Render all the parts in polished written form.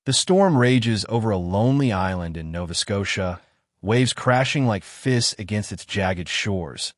The storm rages over a lonely island in Nova Scotia, waves crashing like fists against its jagged shores.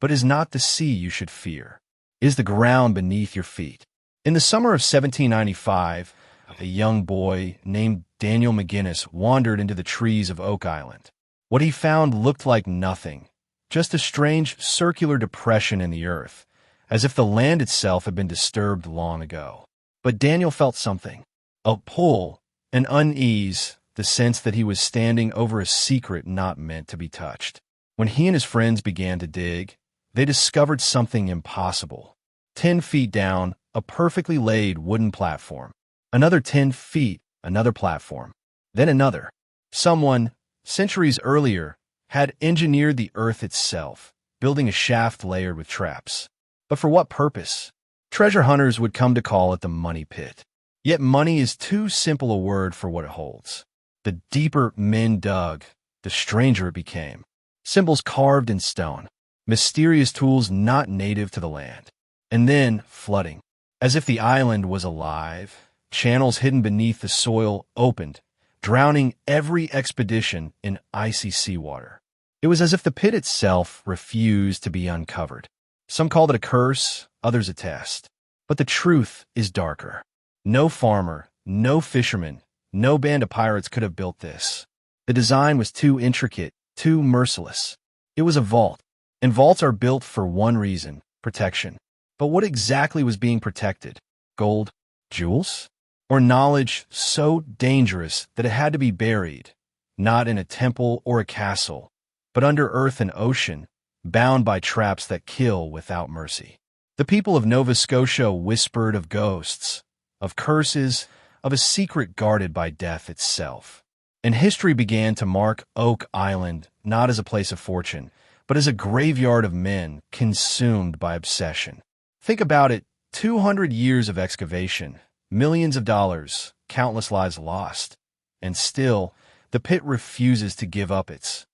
But it is not the sea you should fear. It is the ground beneath your feet. In the summer of 1795, a young boy named Daniel McGinnis wandered into the trees of Oak Island. What he found looked like nothing, just a strange circular depression in the earth, as if the land itself had been disturbed long ago. But Daniel felt something, a pull, an unease, the sense that he was standing over a secret not meant to be touched. When he and his friends began to dig, they discovered something impossible. 10 feet down, a perfectly laid wooden platform. Another 10 feet, another platform. Then another. Someone, centuries earlier, had engineered the earth itself, building a shaft layered with traps. But for what purpose? Treasure hunters would come to call it the money pit. Yet money is too simple a word for what it holds. The deeper men dug, the stranger it became. Symbols carved in stone, mysterious tools not native to the land. And then flooding. As if the island was alive, channels hidden beneath the soil opened, drowning every expedition in icy seawater. It was as if the pit itself refused to be uncovered. Some called it a curse, others a test. But the truth is darker. No farmer, no fisherman, no band of pirates could have built this. The design was too intricate, too merciless. It was a vault, and vaults are built for one reason, protection. But what exactly was being protected? Gold? Jewels? Or knowledge so dangerous that it had to be buried, not in a temple or a castle, but under earth and ocean, bound by traps that kill without mercy? The people of Nova Scotia whispered of ghosts, of curses, of a secret guarded by death itself. And history began to mark Oak Island not as a place of fortune, but as a graveyard of men consumed by obsession. Think about it, 200 years of excavation, millions of dollars, countless lives lost. And still, the pit refuses to give up its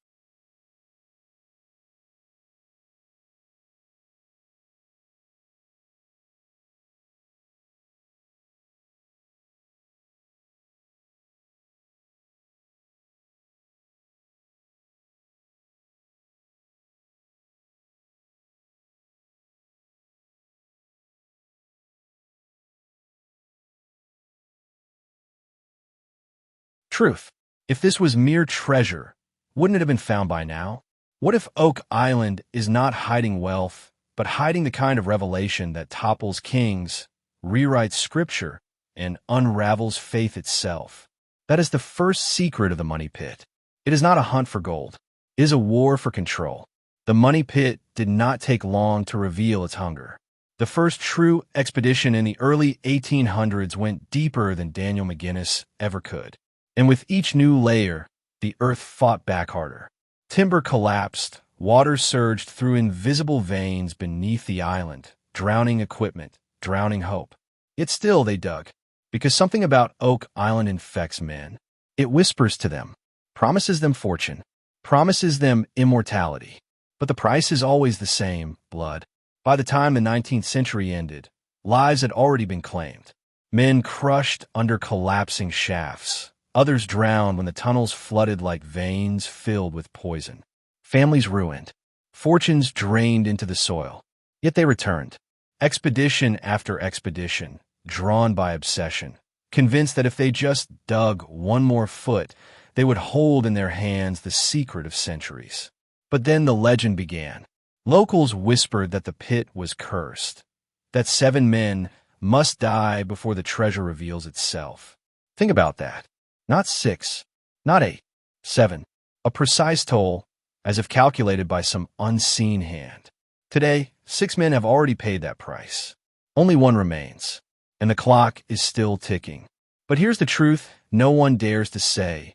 truth. If this was mere treasure, wouldn't it have been found by now? What if Oak Island is not hiding wealth, but hiding the kind of revelation that topples kings, rewrites scripture, and unravels faith itself? That is the first secret of the money pit. It is not a hunt for gold. It is a war for control. The money pit did not take long to reveal its hunger. The first true expedition in the early 1800s went deeper than Daniel McGinnis ever could. And with each new layer, the earth fought back harder. Timber collapsed, water surged through invisible veins beneath the island, drowning equipment, drowning hope. Yet still they dug, because something about Oak Island infects men. It whispers to them, promises them fortune, promises them immortality. But the price is always the same, blood. By the time the 19th century ended, lives had already been claimed. Men crushed under collapsing shafts. Others drowned when the tunnels flooded like veins filled with poison. Families ruined. Fortunes drained into the soil. Yet they returned. Expedition after expedition, drawn by obsession, convinced that if they just dug one more foot, they would hold in their hands the secret of centuries. But then the legend began. Locals whispered that the pit was cursed, that 7 men must die before the treasure reveals itself. Think about that. Not 6, not 8, 7. A precise toll, as if calculated by some unseen hand. Today, 6 men have already paid that price. Only one remains, and the clock is still ticking. But here's the truth no one dares to say.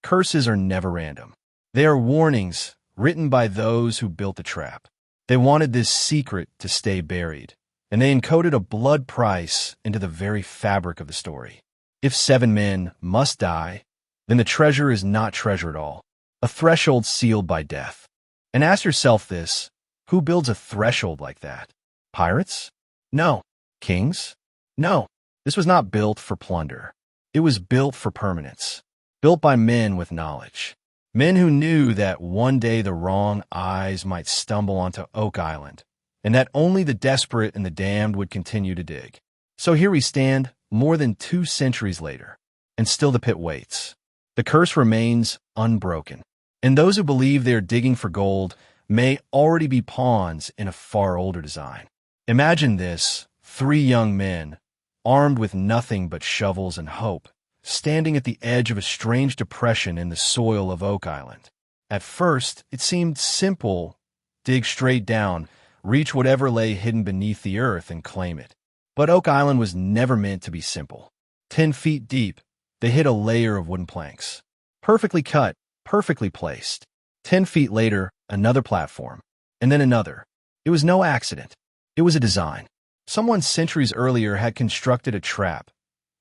Curses are never random. They are warnings written by those who built the trap. They wanted this secret to stay buried, and they encoded a blood price into the very fabric of the story. If 7 men must die, then the treasure is not treasure at all, a threshold sealed by death. And ask yourself this, who builds a threshold like that? Pirates? No. Kings? No. This was not built for plunder. It was built for permanence, built by men with knowledge. Men who knew that one day the wrong eyes might stumble onto Oak Island, and that only the desperate and the damned would continue to dig. So here we stand, more than 2 centuries later, and still the pit waits. The curse remains unbroken, and those who believe they are digging for gold may already be pawns in a far older design. Imagine this: 3 young men, armed with nothing but shovels and hope, standing at the edge of a strange depression in the soil of Oak Island. At first, it seemed simple: dig straight down, reach whatever lay hidden beneath the earth, and claim it. But Oak Island was never meant to be simple. 10 feet deep, they hit a layer of wooden planks. Perfectly cut, perfectly placed. 10 feet later, another platform, and then another. It was no accident. It was a design. Someone centuries earlier had constructed a trap,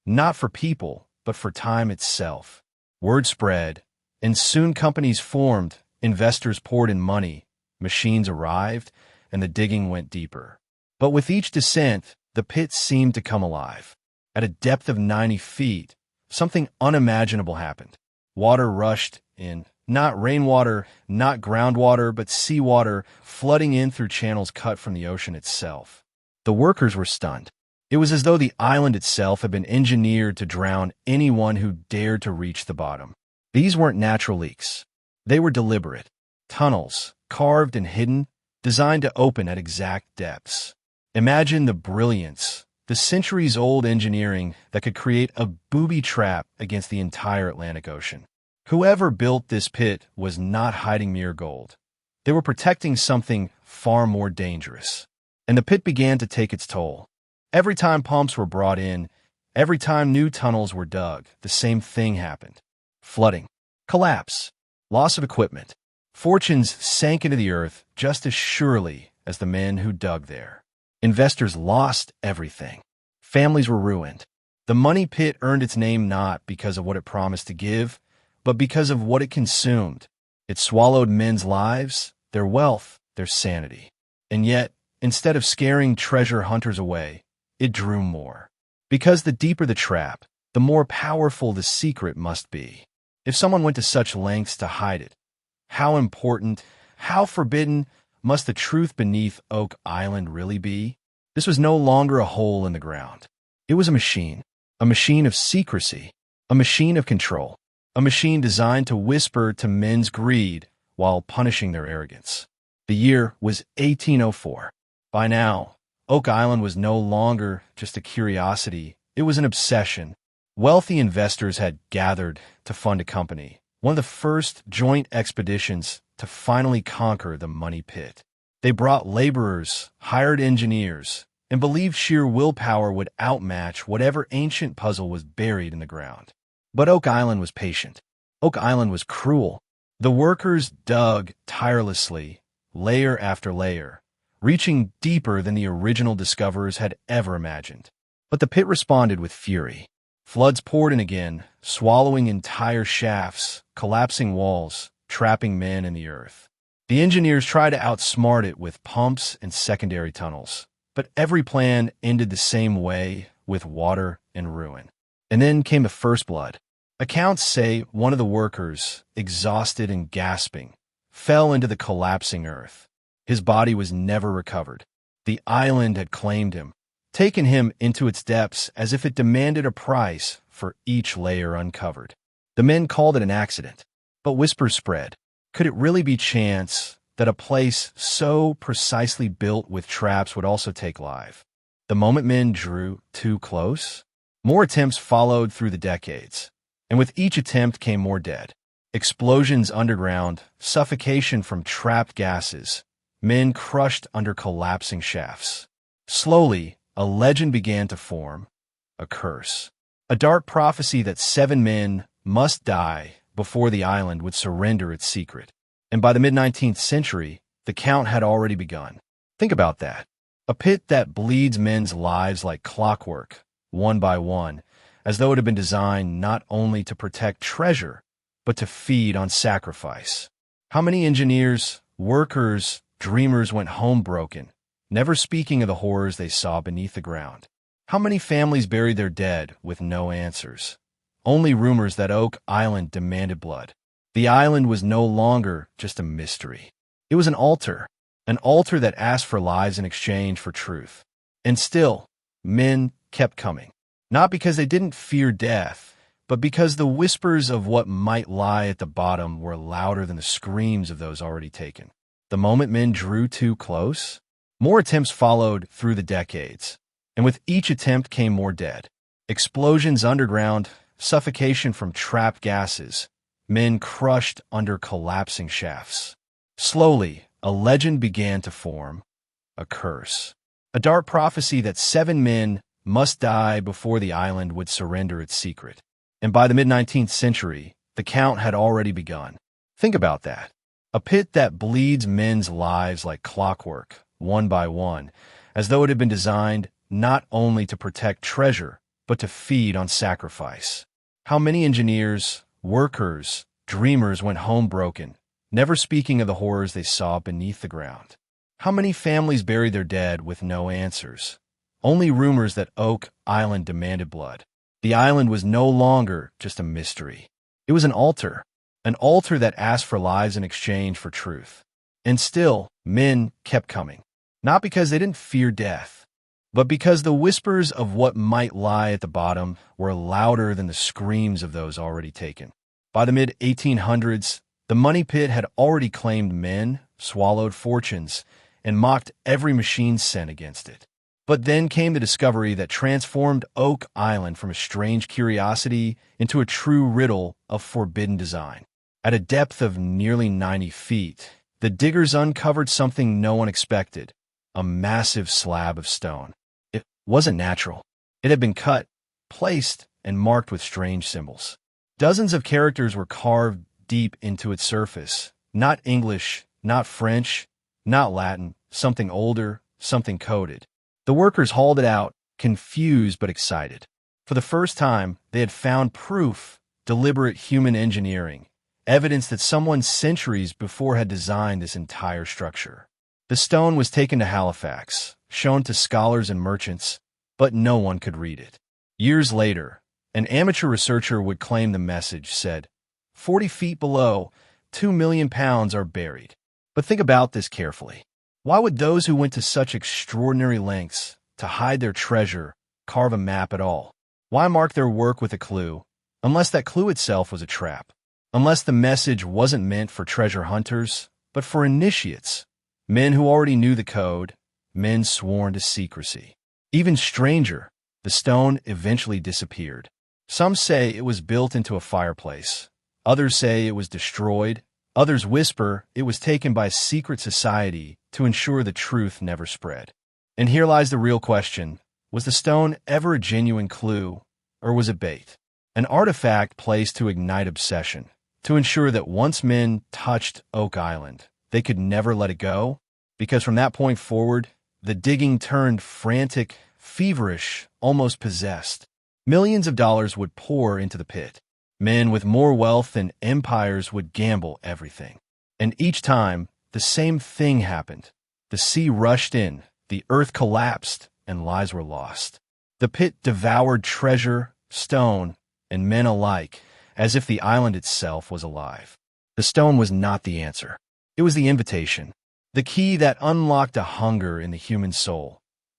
not for people, but for time itself. Word spread, and soon companies formed, investors poured in money, machines arrived, and the digging went deeper. But with each descent, the pit seemed to come alive. At a depth of 90 feet, something unimaginable happened. Water rushed in, not rainwater, not groundwater, but seawater, flooding in through channels cut from the ocean itself. The workers were stunned. It was as though the island itself had been engineered to drown anyone who dared to reach the bottom. These weren't natural leaks. They were deliberate. Tunnels, carved and hidden, designed to open at exact depths. Imagine the brilliance, the centuries-old engineering that could create a booby trap against the entire Atlantic Ocean. Whoever built this pit was not hiding mere gold. They were protecting something far more dangerous. And the pit began to take its toll. Every time pumps were brought in, every time new tunnels were dug, the same thing happened. Flooding, collapse, loss of equipment. Fortunes sank into the earth just as surely as the men who dug there. Investors lost everything. Families were ruined. The money pit earned its name not because of what it promised to give, but because of what it consumed. It swallowed men's lives, their wealth, their sanity. And yet, instead of scaring treasure hunters away, it drew more. Because the deeper the trap, the more powerful the secret must be. If someone went to such lengths to hide it, how important, how forbidden must the truth beneath Oak Island really be? This was no longer a hole in the ground. It was a machine of secrecy, a machine of control, a machine designed to whisper to men's greed while punishing their arrogance. The year was 1804. By now, Oak Island was no longer just a curiosity, it was an obsession. Wealthy investors had gathered to fund a company, one of the first joint expeditions to finally conquer the money pit. They brought laborers, hired engineers, and believed sheer willpower would outmatch whatever ancient puzzle was buried in the ground. But Oak Island was patient. Oak Island was cruel. The workers dug tirelessly, layer after layer, reaching deeper than the original discoverers had ever imagined. But the pit responded with fury. Floods poured in again, swallowing entire shafts, collapsing walls, trapping men in the earth. The engineers tried to outsmart it with pumps and secondary tunnels, but every plan ended the same way, with water and ruin. And then came the first blood. Accounts say one of the workers, exhausted and gasping, fell into the collapsing earth. His body was never recovered. The island had claimed him, taken him into its depths as if it demanded a price for each layer uncovered. The men called it an accident, but whispers spread. Could it really be chance that a place so precisely built with traps would also take life? The moment men drew too close, more attempts followed through the decades, and with each attempt came more dead. Explosions underground, suffocation from trapped gases, men crushed under collapsing shafts. Slowly, a legend began to form, a curse, a dark prophecy that 7 men must die before the island would surrender its secret. And by the mid-19th century, the count had already begun. Think about that. A pit that bleeds men's lives like clockwork, one by one, as though it had been designed not only to protect treasure, but to feed on sacrifice. How many engineers, workers, dreamers went home broken, never speaking of the horrors they saw beneath the ground? How many families buried their dead with no answers? only rumors that Oak Island demanded blood. The island was no longer just a mystery. It was an altar that asked for lives in exchange for truth. And still, men kept coming. Not because they didn't fear death, but because the whispers of what might lie at the bottom were louder than the screams of those already taken. The moment men drew too close, more attempts followed through the decades, and with each attempt came more dead. Explosions underground, suffocation from trapped gases, men crushed under collapsing shafts. Slowly, a legend began to form, a curse. A dark prophecy that 7 men must die before the island would surrender its secret. And by the mid-19th century, the count had already begun. Think about that. A pit that bleeds men's lives like clockwork, one by one, as though it had been designed not only to protect treasure, but to feed on sacrifice. How many engineers, workers, dreamers went home broken, never speaking of the horrors they saw beneath the ground? How many families buried their dead with no answers? Only rumors that Oak Island demanded blood. The island was no longer just a mystery. It was an altar that asked for lives in exchange for truth. And still, men kept coming. Not because they didn't fear death, but because the whispers of what might lie at the bottom were louder than the screams of those already taken. By the mid-1800s, the money pit had already claimed men, swallowed fortunes, and mocked every machine sent against it. But then came the discovery that transformed Oak Island from a strange curiosity into a true riddle of forbidden design. At a depth of nearly 90 feet, the diggers uncovered something no one expected, a massive slab of stone. It wasn't natural. It had been cut, placed, and marked with strange symbols. Dozens of characters were carved deep into its surface. Not English, not French, not Latin, something older, something coded. The workers hauled it out, confused but excited. For the first time, they had found proof, deliberate human engineering, evidence that someone centuries before had designed this entire structure. The stone was taken to Halifax, shown to scholars and merchants, but no one could read it. Years later, an amateur researcher would claim the message said, 40 feet below, 2 million pounds are buried. But think about this carefully. Why would those who went to such extraordinary lengths to hide their treasure carve a map at all? Why mark their work with a clue, unless that clue itself was a trap? Unless the message wasn't meant for treasure hunters, but for initiates, men who already knew the code, men sworn to secrecy. Even stranger, the stone eventually disappeared. Some say it was built into a fireplace. Others say it was destroyed. Others whisper it was taken by a secret society to ensure the truth never spread. And here lies the real question. Was the stone ever a genuine clue, or was it bait? An artifact placed to ignite obsession, to ensure that once men touched Oak Island, they could never let it go? Because from that point forward, the digging turned frantic, feverish, almost possessed. Millions of dollars would pour into the pit. Men with more wealth than empires would gamble everything. And each time, the same thing happened. The sea rushed in, the earth collapsed, and lives were lost. The pit devoured treasure, stone, and men alike, as if the island itself was alive. The stone was not the answer. It was the invitation, the key that unlocked a hunger in the human soul,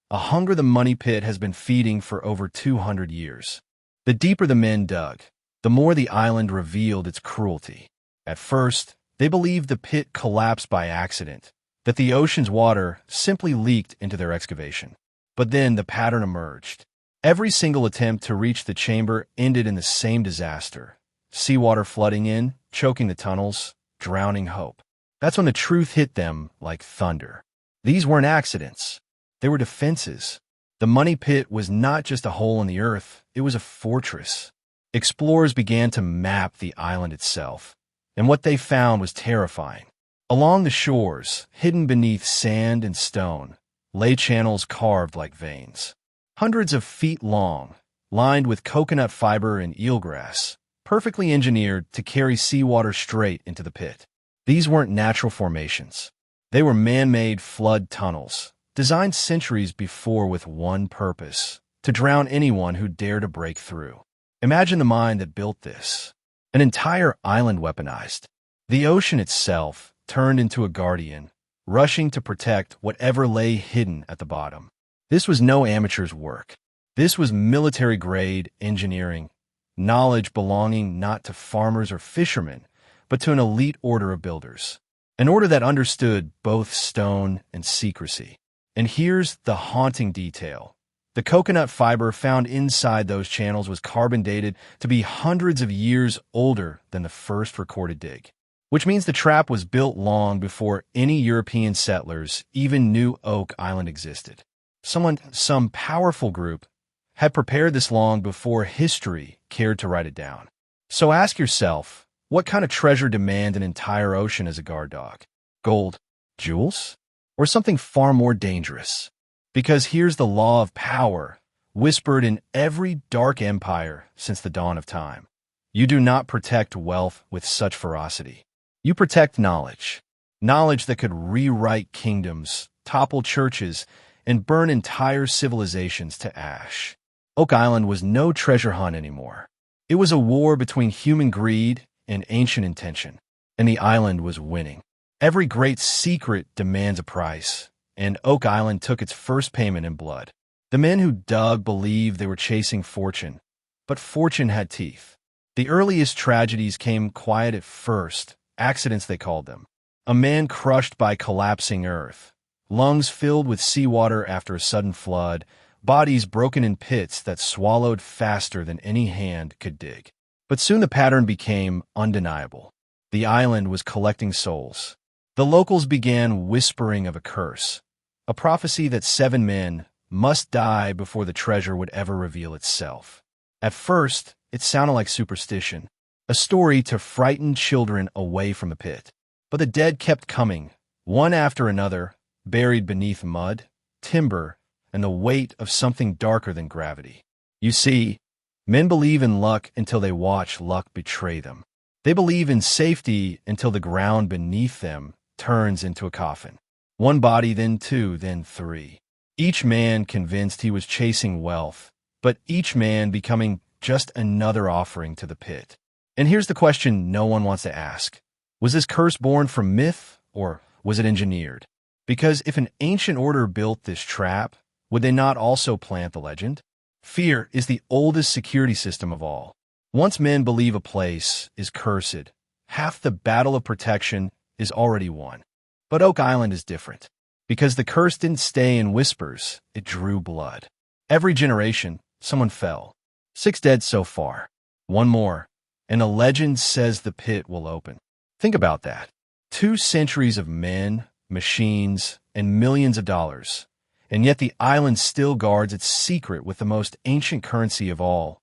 a hunger the money pit has been feeding for over 200 years. The deeper the men dug, the more the island revealed its cruelty. At first, they believed the pit collapsed by accident, that the ocean's water simply leaked into their excavation. But then the pattern emerged. Every single attempt to reach the chamber ended in the same disaster. Seawater flooding in, choking the tunnels, drowning hope. That's when the truth hit them like thunder. These weren't accidents. They were defenses. The money pit was not just a hole in the earth, it was a fortress. Explorers began to map the island itself, and what they found was terrifying. Along the shores, hidden beneath sand and stone, lay channels carved like veins. Hundreds of feet long, lined with coconut fiber and eelgrass, perfectly engineered to carry seawater straight into the pit. These weren't natural formations. They were man-made flood tunnels, designed centuries before with one purpose: to drown anyone who dared to break through. Imagine the mind that built this. An entire island weaponized. The ocean itself turned into a guardian, rushing to protect whatever lay hidden at the bottom. This was no amateur's work. This was military-grade engineering, knowledge belonging not to farmers or fishermen, but to an elite order of builders. An order that understood both stone and secrecy. And here's the haunting detail. The coconut fiber found inside those channels was carbon dated to be hundreds of years older than the first recorded dig, which means the trap was built long before any European settlers even knew Oak Island existed. Some powerful group, had prepared this long before history cared to write it down. So ask yourself, what kind of treasure demand an entire ocean as a guard dog? Gold? Jewels? Or something far more dangerous? Because here's the law of power, whispered in every dark empire since the dawn of time. You do not protect wealth with such ferocity. You protect knowledge. Knowledge that could rewrite kingdoms, topple churches, and burn entire civilizations to ash. Oak Island was no treasure hunt anymore. It was a war between human greed and ancient intention, and the island was winning. Every great secret demands a price, and Oak Island took its first payment in blood. The men who dug believed they were chasing fortune, but fortune had teeth. The earliest tragedies came quiet at first, accidents they called them. A man crushed by collapsing earth, lungs filled with seawater after a sudden flood, bodies broken in pits that swallowed faster than any hand could dig. But soon the pattern became undeniable. The island was collecting souls. The locals began whispering of a curse, a prophecy that 7 men must die before the treasure would ever reveal itself. At first, it sounded like superstition, a story to frighten children away from the pit. But the dead kept coming, one after another, buried beneath mud, timber, and the weight of something darker than gravity. You see, men believe in luck until they watch luck betray them. They believe in safety until the ground beneath them turns into a coffin. One body, then 2, then 3. Each man convinced he was chasing wealth, but each man becoming just another offering to the pit. And here's the question no one wants to ask. Was this curse born from myth, or was it engineered? Because if an ancient order built this trap, would they not also plant the legend? Fear is the oldest security system of all. Once men believe a place is cursed, half the battle of protection is already won. But Oak Island is different. Because the curse didn't stay in whispers, it drew blood. Every generation, someone fell. 6 dead so far. 1 more, and a legend says the pit will open. Think about that. 2 centuries of men, machines, and millions of dollars. And yet the island still guards its secret with the most ancient currency of all,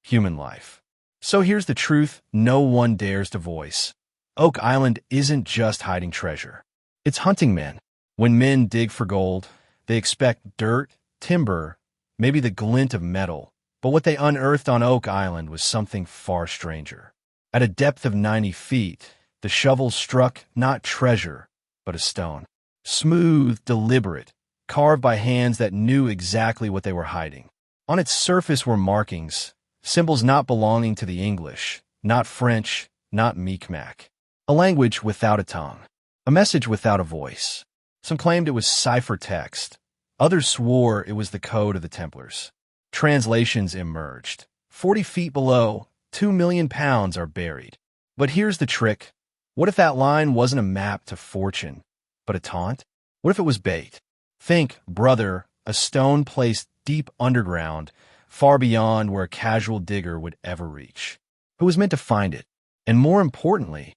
human life. So here's the truth no one dares to voice. Oak Island isn't just hiding treasure. It's hunting men. When men dig for gold, they expect dirt, timber, maybe the glint of metal. But what they unearthed on Oak Island was something far stranger. At a depth of 90 feet, the shovel struck not treasure, but a stone. Smooth, deliberate, carved by hands that knew exactly what they were hiding. On its surface were markings, symbols not belonging to the English, not French, not Mi'kmaq. A language without a tongue, a message without a voice. Some claimed it was ciphertext. Others swore it was the code of the Templars. Translations emerged. 40 feet below, 2 million pounds are buried. But here's the trick. What if that line wasn't a map to fortune, but a taunt? What if it was bait? Think, brother, a stone placed deep underground, far beyond where a casual digger would ever reach. Who was meant to find it? And more importantly,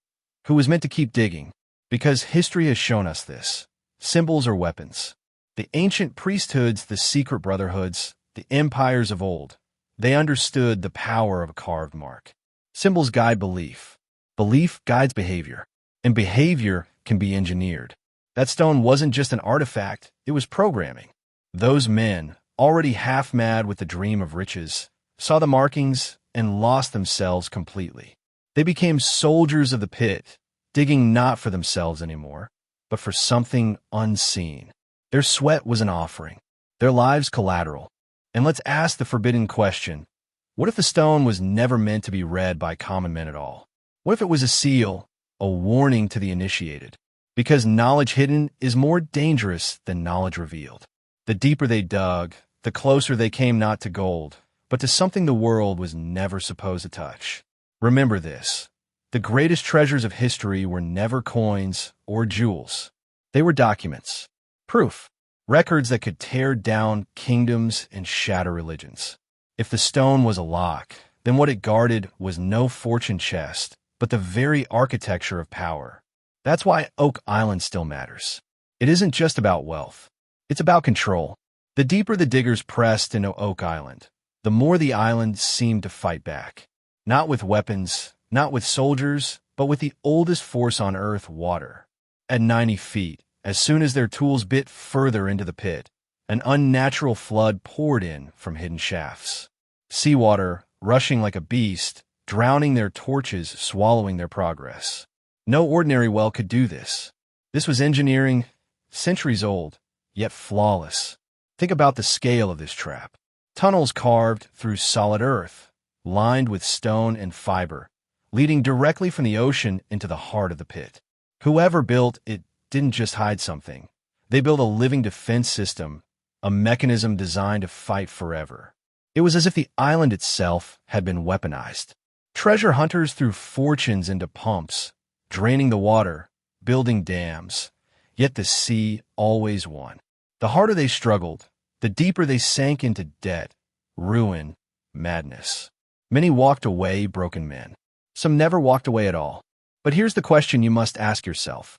who was meant to keep digging? Because history has shown us this. Symbols are weapons. The ancient priesthoods, the secret brotherhoods, the empires of old, they understood the power of a carved mark. Symbols guide belief. Belief guides behavior. And behavior can be engineered. That stone wasn't just an artifact, it was programming. Those men, already half mad with the dream of riches, saw the markings and lost themselves completely. They became soldiers of the pit, digging not for themselves anymore, but for something unseen. Their sweat was an offering, their lives collateral. And let's ask the forbidden question. What if the stone was never meant to be read by common men at all? What if it was a seal, a warning to the initiated? Because knowledge hidden is more dangerous than knowledge revealed. The deeper they dug, the closer they came not to gold, but to something the world was never supposed to touch. Remember this: the greatest treasures of history were never coins or jewels. They were documents, proof, records that could tear down kingdoms and shatter religions. If the stone was a lock, then what it guarded was no fortune chest, but the very architecture of power. That's why Oak Island still matters. It isn't just about wealth. It's about control. The deeper the diggers pressed into Oak Island, the more the island seemed to fight back. Not with weapons, not with soldiers, but with the oldest force on Earth, water. At 90 feet, as soon as their tools bit further into the pit, an unnatural flood poured in from hidden shafts. Seawater, rushing like a beast, drowning their torches, swallowing their progress. No ordinary well could do this. This was engineering, centuries old, yet flawless. Think about the scale of this trap. Tunnels carved through solid earth, lined with stone and fiber, leading directly from the ocean into the heart of the pit. Whoever built it didn't just hide something. They built a living defense system, a mechanism designed to fight forever. It was as if the island itself had been weaponized. Treasure hunters threw fortunes into pumps, draining the water, building dams. Yet the sea always won. The harder they struggled, the deeper they sank into debt, ruin, madness. Many walked away broken men. Some never walked away at all. But here's the question you must ask yourself.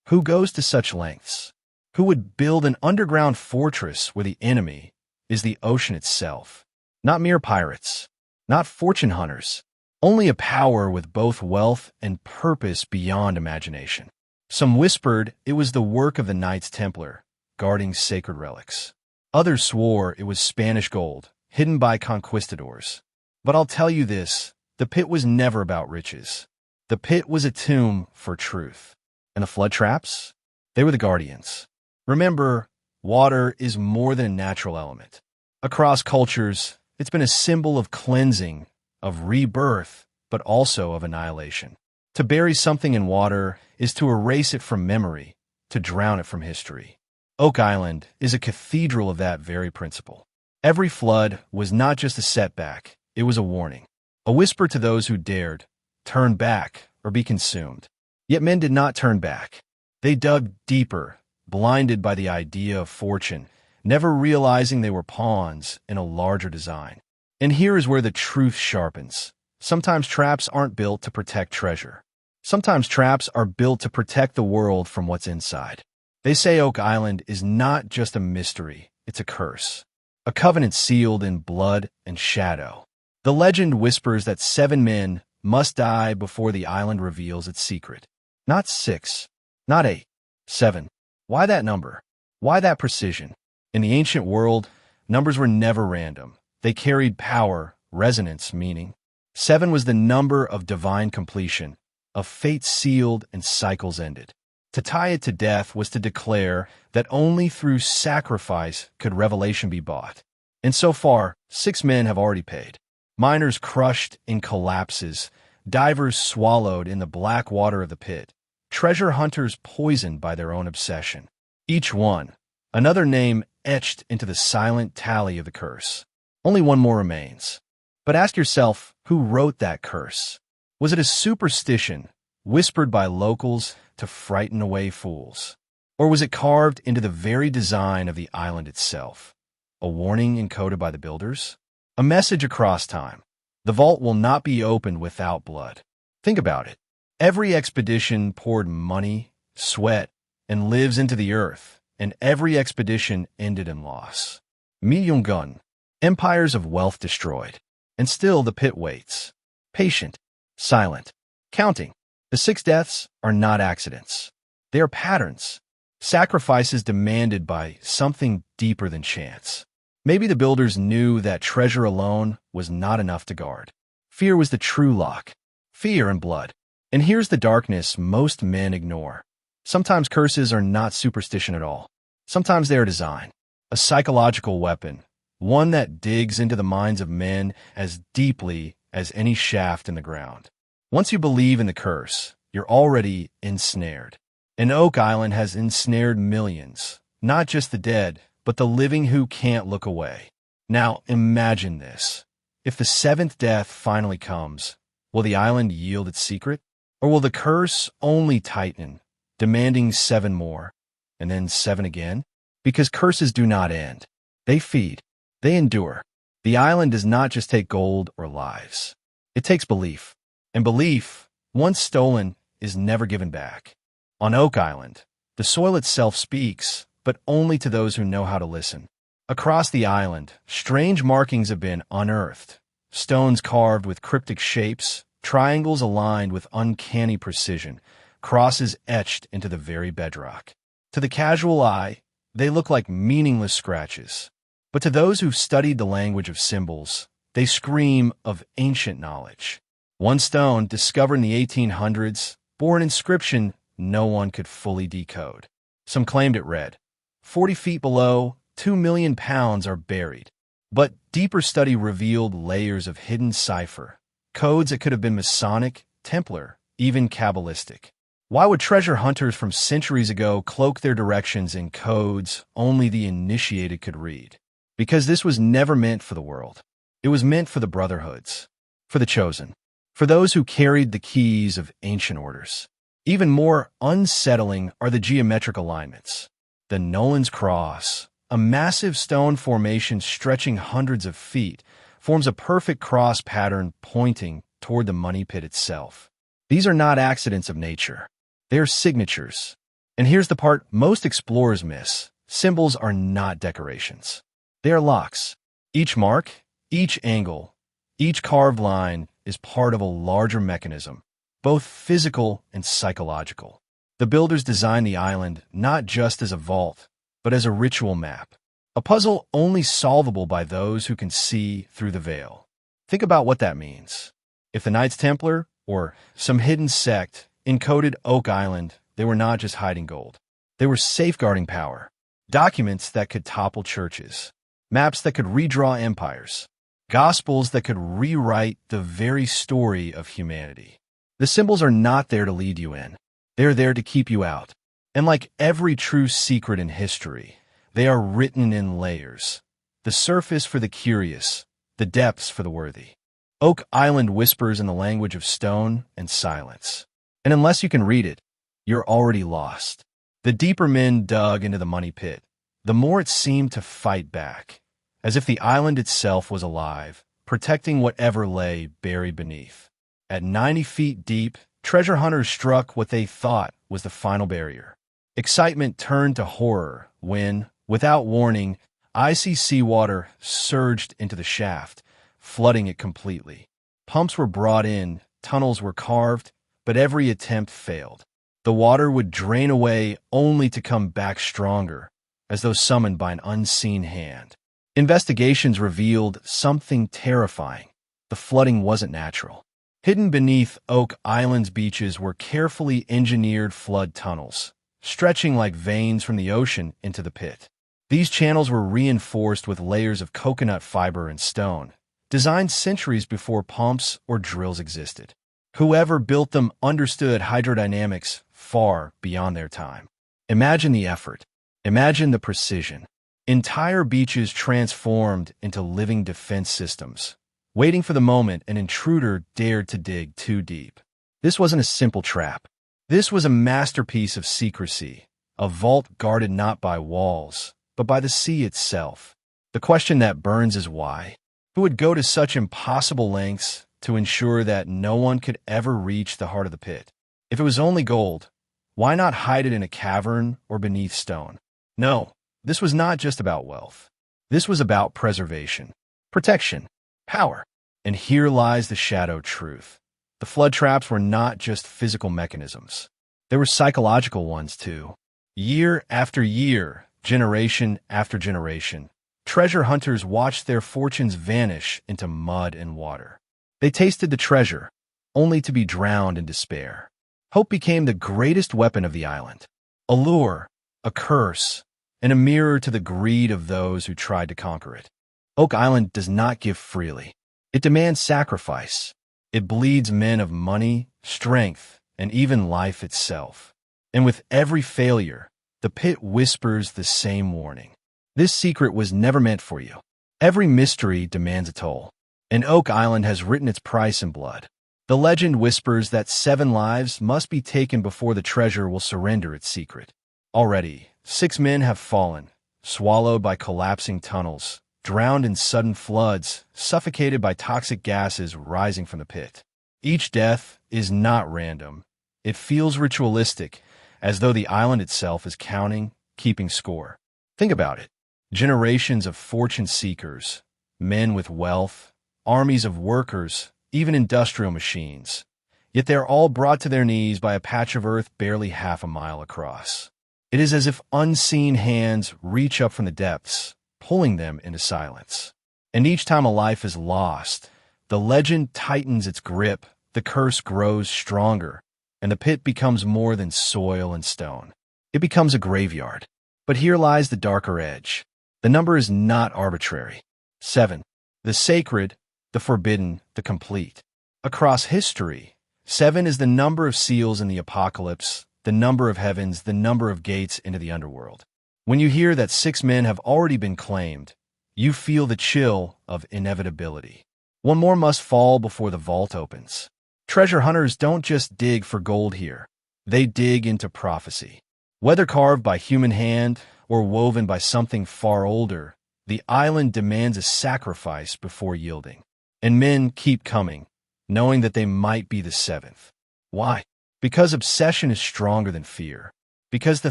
Who goes to such lengths? Who would build an underground fortress where the enemy is the ocean itself? Not mere pirates, not fortune hunters, only a power with both wealth and purpose beyond imagination. Some whispered it was the work of the Knights Templar, guarding sacred relics. Others swore it was Spanish gold, hidden by conquistadors. But I'll tell you this, the pit was never about riches. The pit was a tomb for truth. And the flood traps? They were the guardians. Remember, water is more than a natural element. Across cultures, it's been a symbol of cleansing, of rebirth, but also of annihilation. To bury something in water is to erase it from memory, to drown it from history. Oak Island is a cathedral of that very principle. Every flood was not just a setback, it was a warning. A whisper to those who dared, turn back or be consumed. Yet men did not turn back. They dug deeper, blinded by the idea of fortune, never realizing they were pawns in a larger design. And here is where the truth sharpens. Sometimes traps aren't built to protect treasure. Sometimes traps are built to protect the world from what's inside. They say Oak Island is not just a mystery, it's a curse. A covenant sealed in blood and shadow. The legend whispers that 7 men must die before the island reveals its secret. Not 6, not 8, 7. Why that number? Why that precision? In the ancient world, numbers were never random. They carried power, resonance, meaning. 7 was the number of divine completion, of fate sealed and cycles ended. To tie it to death was to declare that only through sacrifice could revelation be bought. And so far, 6 men have already paid. Miners crushed in collapses, divers swallowed in the black water of the pit, treasure hunters poisoned by their own obsession. Each one, another name etched into the silent tally of the curse. Only one more remains. But ask yourself, who wrote that curse? Was it a superstition whispered by locals to frighten away fools? Or was it carved into the very design of the island itself? A warning encoded by the builders? A message across time. The vault will not be opened without blood. Think about it. Every expedition poured money, sweat, and lives into the earth, and every expedition ended in loss. Million empires of wealth destroyed. And still the pit waits. Patient, silent, counting. The 6 deaths are not accidents. They are patterns. Sacrifices demanded by something deeper than chance. Maybe the builders knew that treasure alone was not enough to guard. Fear was the true lock. Fear and blood. And here's the darkness most men ignore. Sometimes curses are not superstition at all. Sometimes they are design. A psychological weapon, one that digs into the minds of men as deeply as any shaft in the ground. Once you believe in the curse, you're already ensnared. And Oak Island has ensnared millions, not just the dead, but the living who can't look away. Now, imagine this. If the seventh death finally comes, will the island yield its secret? Or will the curse only tighten, demanding 7 more, and then 7 again? Because curses do not end. They feed. They endure. The island does not just take gold or lives. It takes belief. And belief, once stolen, is never given back. On Oak Island, the soil itself speaks, but only to those who know how to listen. Across the island, strange markings have been unearthed. Stones carved with cryptic shapes, triangles aligned with uncanny precision, crosses etched into the very bedrock. To the casual eye, they look like meaningless scratches. But to those who've studied the language of symbols, they scream of ancient knowledge. One stone, discovered in the 1800s, bore an inscription no one could fully decode. Some claimed it read, 40 feet below, 2 million pounds are buried. But deeper study revealed layers of hidden cipher, codes that could have been Masonic, Templar, even Kabbalistic. Why would treasure hunters from centuries ago cloak their directions in codes only the initiated could read? Because this was never meant for the world. It was meant for the brotherhoods, for the chosen, for those who carried the keys of ancient orders. Even more unsettling are the geometric alignments. The Nolan's Cross, a massive stone formation stretching hundreds of feet, forms a perfect cross pattern pointing toward the money pit itself. These are not accidents of nature. They are signatures. And here's the part most explorers miss. Symbols are not decorations. They are locks. Each mark, each angle, each carved line is part of a larger mechanism, both physical and psychological. The builders designed the island not just as a vault, but as a ritual map, a puzzle only solvable by those who can see through the veil. Think about what that means. If the Knights Templar, or some hidden sect, encoded Oak Island, they were not just hiding gold. They were safeguarding power, documents that could topple churches, maps that could redraw empires, gospels that could rewrite the very story of humanity. The symbols are not there to lead you in. They're there to keep you out. And like every true secret in history, they are written in layers. The surface for the curious, the depths for the worthy. Oak Island whispers in the language of stone and silence. And unless you can read it, you're already lost. The deeper men dug into the money pit, the more it seemed to fight back, as if the island itself was alive, protecting whatever lay buried beneath. At 90 feet deep, treasure hunters struck what they thought was the final barrier. Excitement turned to horror when, without warning, icy seawater surged into the shaft, flooding it completely. Pumps were brought in, tunnels were carved, but every attempt failed. The water would drain away only to come back stronger, as though summoned by an unseen hand. Investigations revealed something terrifying. The flooding wasn't natural. Hidden beneath Oak Island's beaches were carefully engineered flood tunnels, stretching like veins from the ocean into the pit. These channels were reinforced with layers of coconut fiber and stone, designed centuries before pumps or drills existed. Whoever built them understood hydrodynamics far beyond their time. Imagine the effort. Imagine the precision. Entire beaches transformed into living defense systems, waiting for the moment an intruder dared to dig too deep. This wasn't a simple trap. This was a masterpiece of secrecy, a vault guarded not by walls, but by the sea itself. The question that burns is why? Who would go to such impossible lengths to ensure that no one could ever reach the heart of the pit? If it was only gold, why not hide it in a cavern or beneath stone? No, this was not just about wealth. This was about preservation, protection, power. And here lies the shadow truth. The flood traps were not just physical mechanisms. They were psychological ones too. Year after year, generation after generation, treasure hunters watched their fortunes vanish into mud and water. They tasted the treasure, only to be drowned in despair. Hope became the greatest weapon of the island. A lure, a curse, and a mirror to the greed of those who tried to conquer it. Oak Island does not give freely. It demands sacrifice. It bleeds men of money, strength, and even life itself. And with every failure, the pit whispers the same warning. This secret was never meant for you. Every mystery demands a toll, and Oak Island has written its price in blood. The legend whispers that 7 lives must be taken before the treasure will surrender its secret. Already, 6 men have fallen, swallowed by collapsing tunnels, drowned in sudden floods, suffocated by toxic gases rising from the pit. Each death is not random. It feels ritualistic, as though the island itself is counting, keeping score. Think about it. Generations of fortune seekers, men with wealth, armies of workers, even industrial machines. Yet they are all brought to their knees by a patch of earth barely half a mile across. It is as if unseen hands reach up from the depths, pulling them into silence. And each time a life is lost, the legend tightens its grip, the curse grows stronger, and the pit becomes more than soil and stone. It becomes a graveyard. But here lies the darker edge. The number is not arbitrary. 7. The sacred, the forbidden, the complete. Across history, 7 is the number of seals in the apocalypse, the number of heavens, the number of gates into the underworld. When you hear that 6 men have already been claimed, you feel the chill of inevitability. One more must fall before the vault opens. Treasure hunters don't just dig for gold here. They dig into prophecy. Whether carved by human hand or woven by something far older, the island demands a sacrifice before yielding. And men keep coming, knowing that they might be the 7th. Why? Because obsession is stronger than fear. Because the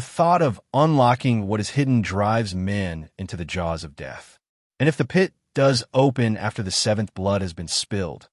thought of unlocking what is hidden drives men into the jaws of death. And if the pit does open after the 7th blood has been spilled,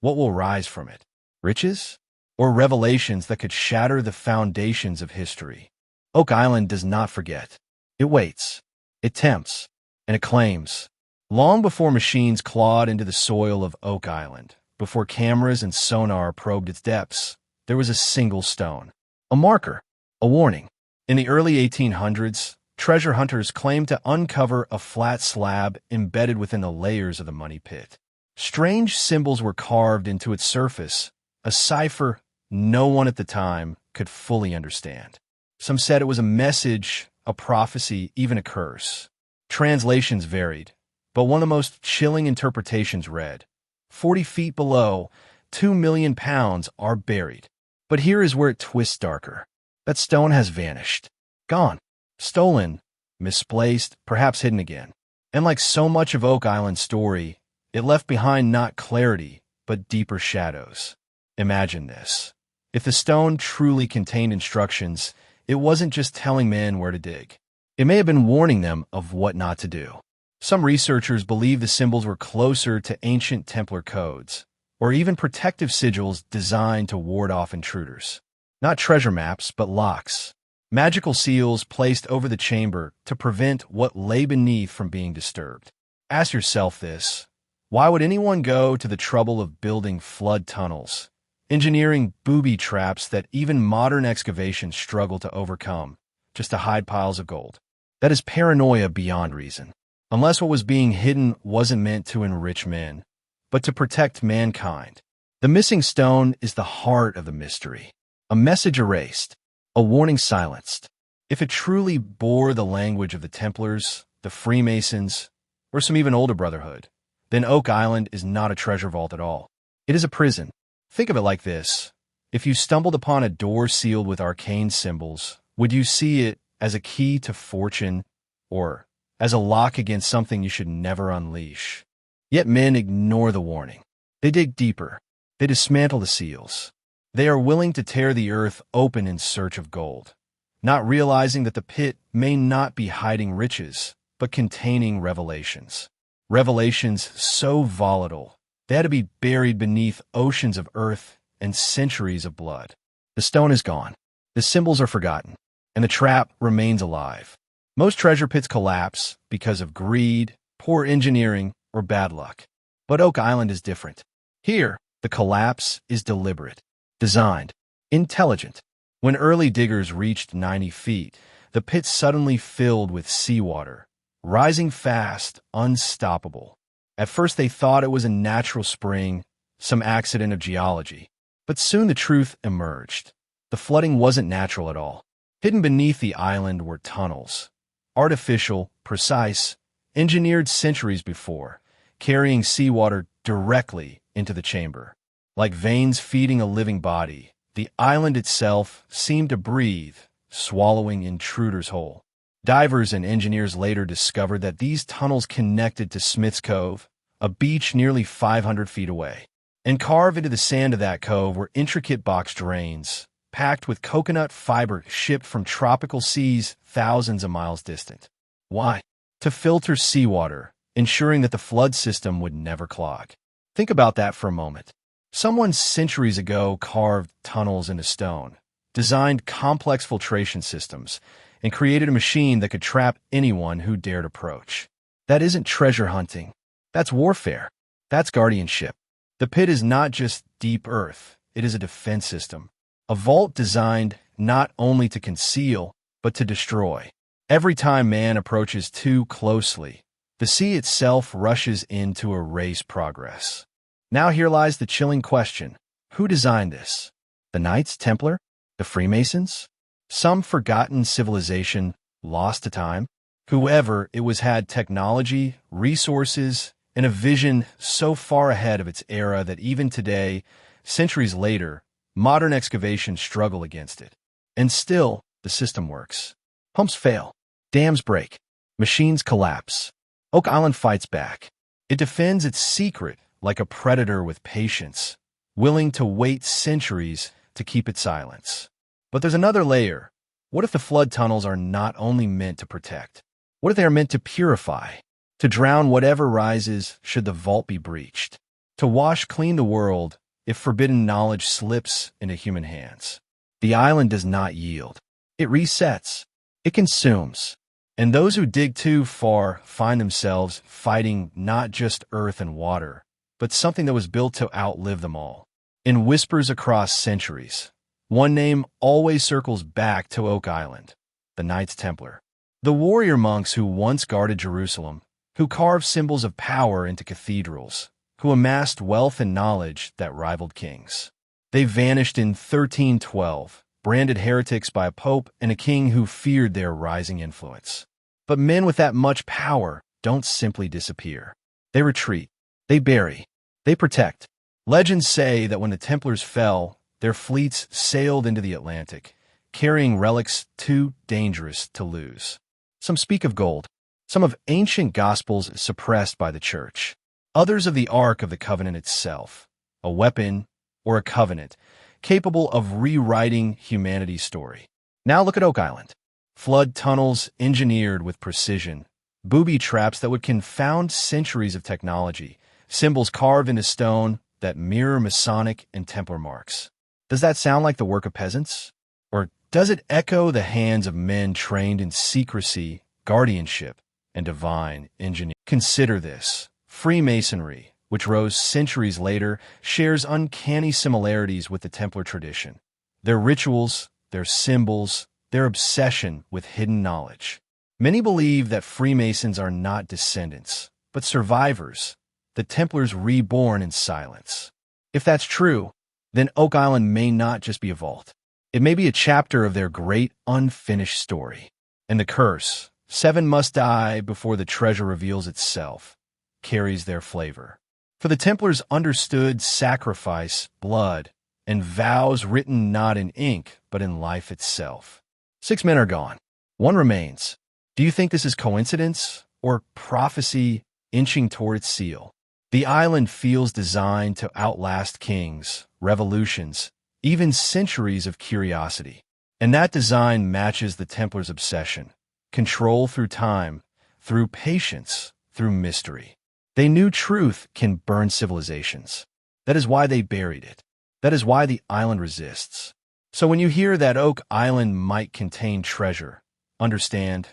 what will rise from it? Riches? Or revelations that could shatter the foundations of history? Oak Island does not forget. It waits. It tempts. And it claims. Long before machines clawed into the soil of Oak Island, before cameras and sonar probed its depths, there was a single stone. A marker. A warning. In the early 1800s, treasure hunters claimed to uncover a flat slab embedded within the layers of the money pit. Strange symbols were carved into its surface, a cipher no one at the time could fully understand. Some said it was a message, a prophecy, even a curse. Translations varied, but one of the most chilling interpretations read, 40 feet below, 2 million pounds are buried. But here is where it twists darker. That stone has vanished. Gone. Stolen. Misplaced, perhaps hidden again. And like so much of Oak Island's story, it left behind not clarity, but deeper shadows. Imagine this. If the stone truly contained instructions, it wasn't just telling men where to dig. It may have been warning them of what not to do. Some researchers believe the symbols were closer to ancient Templar codes, or even protective sigils designed to ward off intruders. Not treasure maps, but locks. Magical seals placed over the chamber to prevent what lay beneath from being disturbed. Ask yourself this. Why would anyone go to the trouble of building flood tunnels, engineering booby traps that even modern excavations struggle to overcome, just to hide piles of gold? That is paranoia beyond reason. Unless what was being hidden wasn't meant to enrich men, but to protect mankind. The missing stone is the heart of the mystery. A message erased, a warning silenced. If it truly bore the language of the Templars, the Freemasons, or some even older brotherhood, then Oak Island is not a treasure vault at all. It is a prison. Think of it like this. If you stumbled upon a door sealed with arcane symbols, would you see it as a key to fortune or as a lock against something you should never unleash? Yet men ignore the warning. They dig deeper. They dismantle the seals. They are willing to tear the earth open in search of gold, not realizing that the pit may not be hiding riches, but containing revelations. Revelations so volatile, they had to be buried beneath oceans of earth and centuries of blood. The stone is gone. The symbols are forgotten, and the trap remains alive. Most treasure pits collapse because of greed, poor engineering, or bad luck. But Oak Island is different. Here, the collapse is deliberate, designed, intelligent. When early diggers reached 90 feet, the pit suddenly filled with seawater, rising fast, unstoppable. At first they thought it was a natural spring, some accident of geology. But soon the truth emerged. The flooding wasn't natural at all. Hidden beneath the island were tunnels. Artificial, precise, engineered centuries before, carrying seawater directly into the chamber. Like veins feeding a living body, the island itself seemed to breathe, swallowing intruders whole. Divers and engineers later discovered that these tunnels connected to Smith's Cove, a beach nearly 500 feet away. And carved into the sand of that cove were intricate box drains, packed with coconut fiber shipped from tropical seas thousands of miles distant. Why? To filter seawater, ensuring that the flood system would never clog. Think about that for a moment. Someone centuries ago carved tunnels into stone, designed complex filtration systems, and created a machine that could trap anyone who dared approach. That isn't treasure hunting. That's warfare. That's guardianship. The pit is not just deep earth. It is a defense system. A vault designed not only to conceal, but to destroy. Every time man approaches too closely, the sea itself rushes in to erase progress. Now here lies the chilling question. Who designed this? The Knights Templar? The Freemasons? Some forgotten civilization lost to time? Whoever it was had technology, resources, and a vision so far ahead of its era that even today, centuries later, modern excavations struggle against it. And still, the system works. Pumps fail. Dams break. Machines collapse. Oak Island fights back. It defends its secret like a predator with patience, willing to wait centuries to keep its silence. But there's another layer. What if the flood tunnels are not only meant to protect? What if they are meant to purify? To drown whatever rises should the vault be breached? To wash clean the world if forbidden knowledge slips into human hands? The island does not yield. It resets. It consumes. And those who dig too far find themselves fighting not just earth and water, but something that was built to outlive them all. In whispers across centuries, one name always circles back to Oak Island, the Knights Templar. The warrior monks who once guarded Jerusalem, who carved symbols of power into cathedrals, who amassed wealth and knowledge that rivaled kings. They vanished in 1312, branded heretics by a pope and a king who feared their rising influence. But men with that much power don't simply disappear. They retreat. They bury. They protect. Legends say that when the Templars fell, their fleets sailed into the Atlantic, carrying relics too dangerous to lose. Some speak of gold, some of ancient gospels suppressed by the church, others of the Ark of the Covenant itself, a weapon or a covenant capable of rewriting humanity's story. Now look at Oak Island. Flood tunnels engineered with precision, booby traps that would confound centuries of technology, symbols carved into stone that mirror Masonic and Templar marks. Does that sound like the work of peasants? Or does it echo the hands of men trained in secrecy, guardianship, and divine engineering? Consider this. Freemasonry, which rose centuries later, shares uncanny similarities with the Templar tradition. Their rituals, their symbols, their obsession with hidden knowledge. Many believe that Freemasons are not descendants, but survivors, the Templars reborn in silence. If that's true, then Oak Island may not just be a vault. It may be a chapter of their great unfinished story. And the curse, 7 must die before the treasure reveals itself, carries their flavor. For the Templars understood sacrifice, blood, and vows written not in ink, but in life itself. 6 men are gone. 1 remains. Do you think this is coincidence or prophecy inching toward its seal? The island feels designed to outlast kings, revolutions, even centuries of curiosity. And that design matches the Templars' obsession. Control through time, through patience, through mystery. They knew truth can burn civilizations. That is why they buried it. That is why the island resists. So when you hear that Oak Island might contain treasure, understand,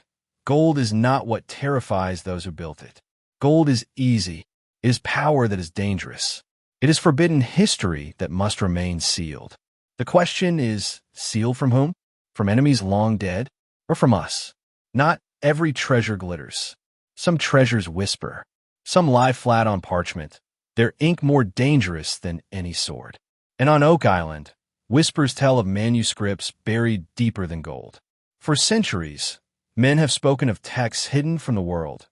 gold is not what terrifies those who built it. Gold is easy. It is power that is dangerous. It is forbidden history that must remain sealed. The question is, sealed from whom? From enemies long dead? Or from us? Not every treasure glitters. Some treasures whisper. Some lie flat on parchment, their ink more dangerous than any sword. And on Oak Island, whispers tell of manuscripts buried deeper than gold. For centuries, men have spoken of texts hidden from the world,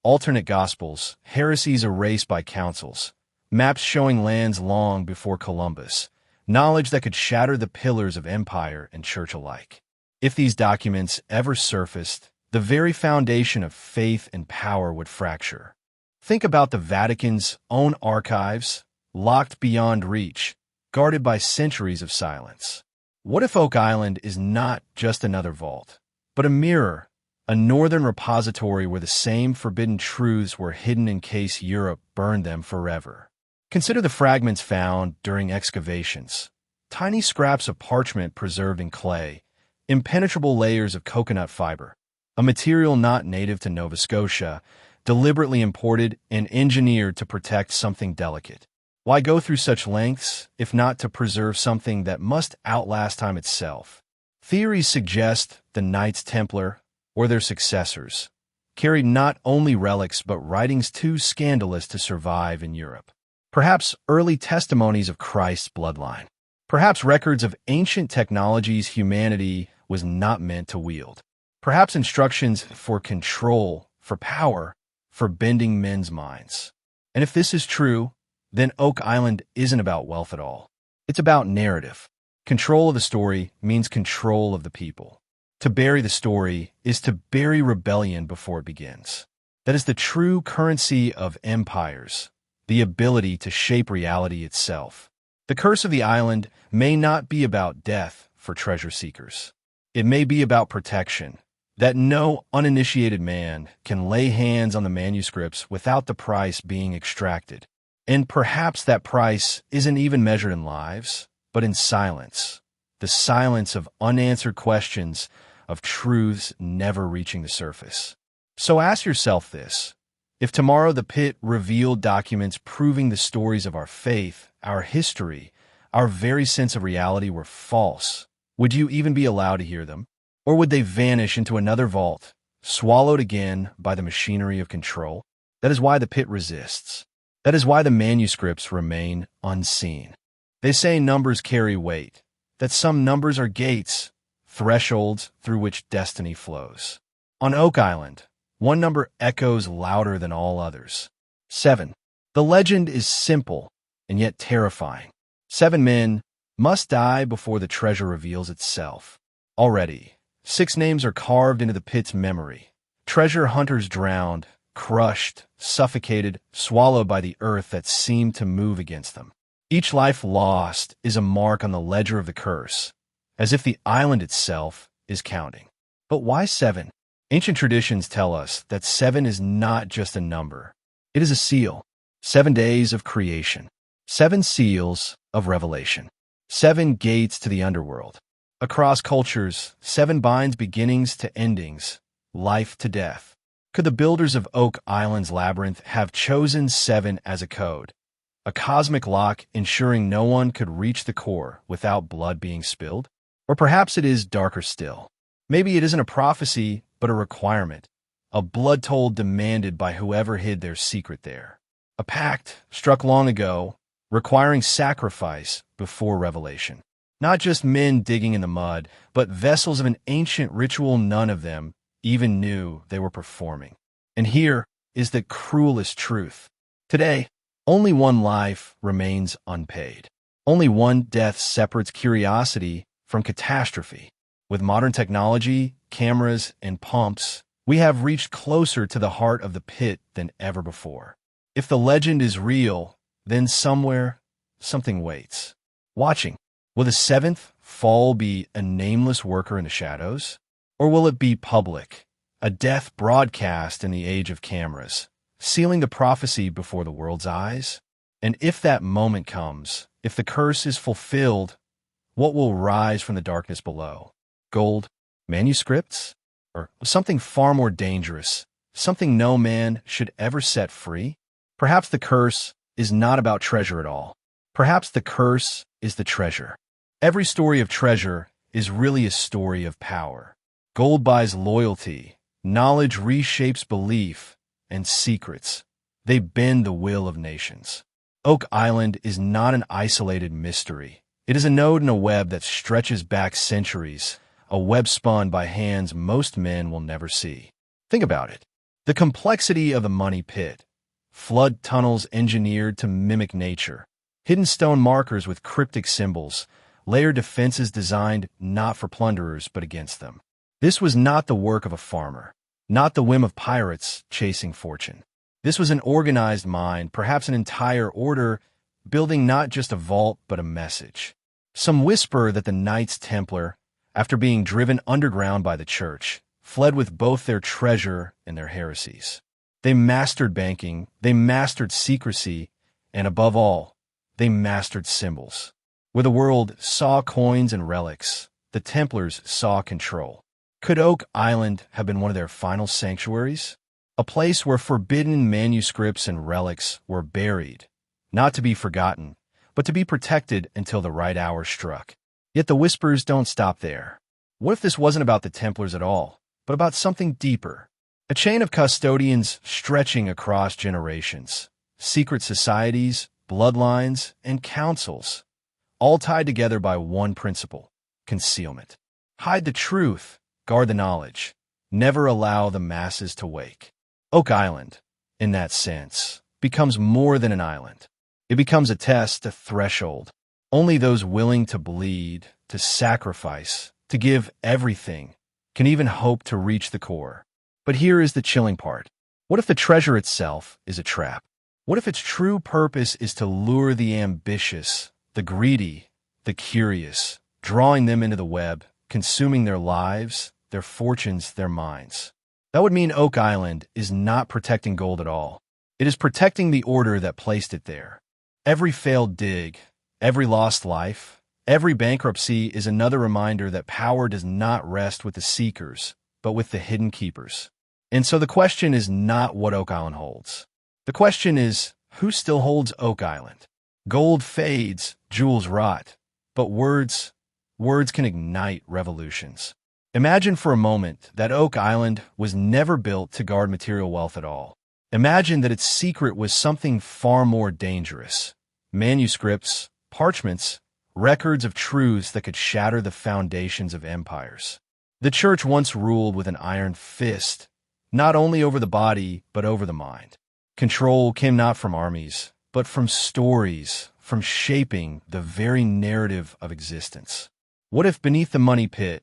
alternate gospels, heresies erased by councils, maps showing lands long before Columbus, knowledge that could shatter the pillars of empire and church alike. If these documents ever surfaced, the very foundation of faith and power would fracture. Think about the Vatican's own archives, locked beyond reach, guarded by centuries of silence. What if Oak Island is not just another vault, but a mirror, a northern repository where the same forbidden truths were hidden in case Europe burned them forever? Consider the fragments found during excavations. Tiny scraps of parchment preserved in clay, impenetrable layers of coconut fiber, a material not native to Nova Scotia, deliberately imported and engineered to protect something delicate. Why go through such lengths, if not to preserve something that must outlast time itself? Theories suggest the Knights Templar, or their successors, carried not only relics but writings too scandalous to survive in Europe. Perhaps early testimonies of Christ's bloodline. Perhaps records of ancient technologies humanity was not meant to wield. Perhaps instructions for control, for power, for bending men's minds. And if this is true, then Oak Island isn't about wealth at all. It's about narrative. Control of the story means control of the people. To bury the story is to bury rebellion before it begins. That is the true currency of empires, the ability to shape reality itself. The curse of the island may not be about death for treasure seekers. It may be about protection, that no uninitiated man can lay hands on the manuscripts without the price being extracted. And perhaps that price isn't even measured in lives, but in silence. The silence of unanswered questions, of truths never reaching the surface. So ask yourself this. If tomorrow the pit revealed documents proving the stories of our faith, our history, our very sense of reality were false, would you even be allowed to hear them? Or would they vanish into another vault, swallowed again by the machinery of control? That is why the pit resists. That is why the manuscripts remain unseen. They say numbers carry weight, that some numbers are gates, thresholds through which destiny flows. On Oak Island, one number echoes louder than all others. 7. The legend is simple and yet terrifying. 7 men must die before the treasure reveals itself. Already, 6 names are carved into the pit's memory. Treasure hunters drowned, crushed, suffocated, swallowed by the earth that seemed to move against them. Each life lost is a mark on the ledger of the curse, as if the island itself is counting. But why 7? Ancient traditions tell us that 7 is not just a number. It is a seal. 7 days of creation. 7 seals of revelation. 7 gates to the underworld. Across cultures, 7 binds beginnings to endings, life to death. Could the builders of Oak Island's labyrinth have chosen 7 as a code? A cosmic lock ensuring no one could reach the core without blood being spilled? Or perhaps it is darker still. Maybe it isn't a prophecy, but a requirement. A blood toll demanded by whoever hid their secret there. A pact struck long ago, requiring sacrifice before revelation. Not just men digging in the mud, but vessels of an ancient ritual none of them even knew they were performing. And here is the cruelest truth. Today, only one life remains unpaid. Only one death separates curiosity from catastrophe. With modern technology, cameras, and pumps, we have reached closer to the heart of the pit than ever before. If the legend is real, then somewhere, something waits. Watching. Will the 7th fall be a nameless worker in the shadows? Or will it be public, a death broadcast in the age of cameras, sealing the prophecy before the world's eyes? And if that moment comes, if the curse is fulfilled, what will rise from the darkness below? Gold? Manuscripts? Or something far more dangerous, something no man should ever set free? Perhaps the curse is not about treasure at all. Perhaps the curse is the treasure. Every story of treasure is really a story of power. Gold buys loyalty, knowledge reshapes belief, and secrets, They bend the will of nations. Oak Island is not an isolated mystery. It is a node in a web that stretches back centuries, a web spun by hands most men will never see. Think about it. The complexity of the money pit. Flood tunnels engineered to mimic nature. Hidden stone markers with cryptic symbols. Layered defenses designed not for plunderers but against them. This was not the work of a farmer. Not the whim of pirates chasing fortune. This was an organized mind, perhaps an entire order, building not just a vault but a message. Some whisper that the Knights Templar, after being driven underground by the church, fled with both their treasure and their heresies. They mastered banking, they mastered secrecy, and above all, they mastered symbols. Where the world saw coins and relics, the Templars saw control. Could Oak Island have been one of their final sanctuaries? A place where forbidden manuscripts and relics were buried, not to be forgotten, but to be protected until the right hour struck. Yet the whispers don't stop there. What if this wasn't about the Templars at all, but about something deeper? A chain of custodians stretching across generations, secret societies, bloodlines, and councils, all tied together by one principle: concealment. Hide the truth, guard the knowledge, never allow the masses to wake. Oak Island, in that sense, becomes more than an island. It becomes a test, a threshold. Only those willing to bleed, to sacrifice, to give everything, can even hope to reach the core. But here is the chilling part. What if the treasure itself is a trap? What if its true purpose is to lure the ambitious, the greedy, the curious, drawing them into the web, consuming their lives, their fortunes, their minds? That would mean Oak Island is not protecting gold at all. It is protecting the order that placed it there. Every failed dig, every lost life, every bankruptcy is another reminder that power does not rest with the seekers, but with the hidden keepers. And so the question is not what Oak Island holds. The question is, who still holds Oak Island? Gold fades, jewels rot, but words can ignite revolutions. Imagine for a moment that Oak Island was never built to guard material wealth at all. Imagine that its secret was something far more dangerous. Manuscripts, parchments, records of truths that could shatter the foundations of empires. The church once ruled with an iron fist, not only over the body, but over the mind. Control came not from armies, but from stories, from shaping the very narrative of existence. What if beneath the money pit,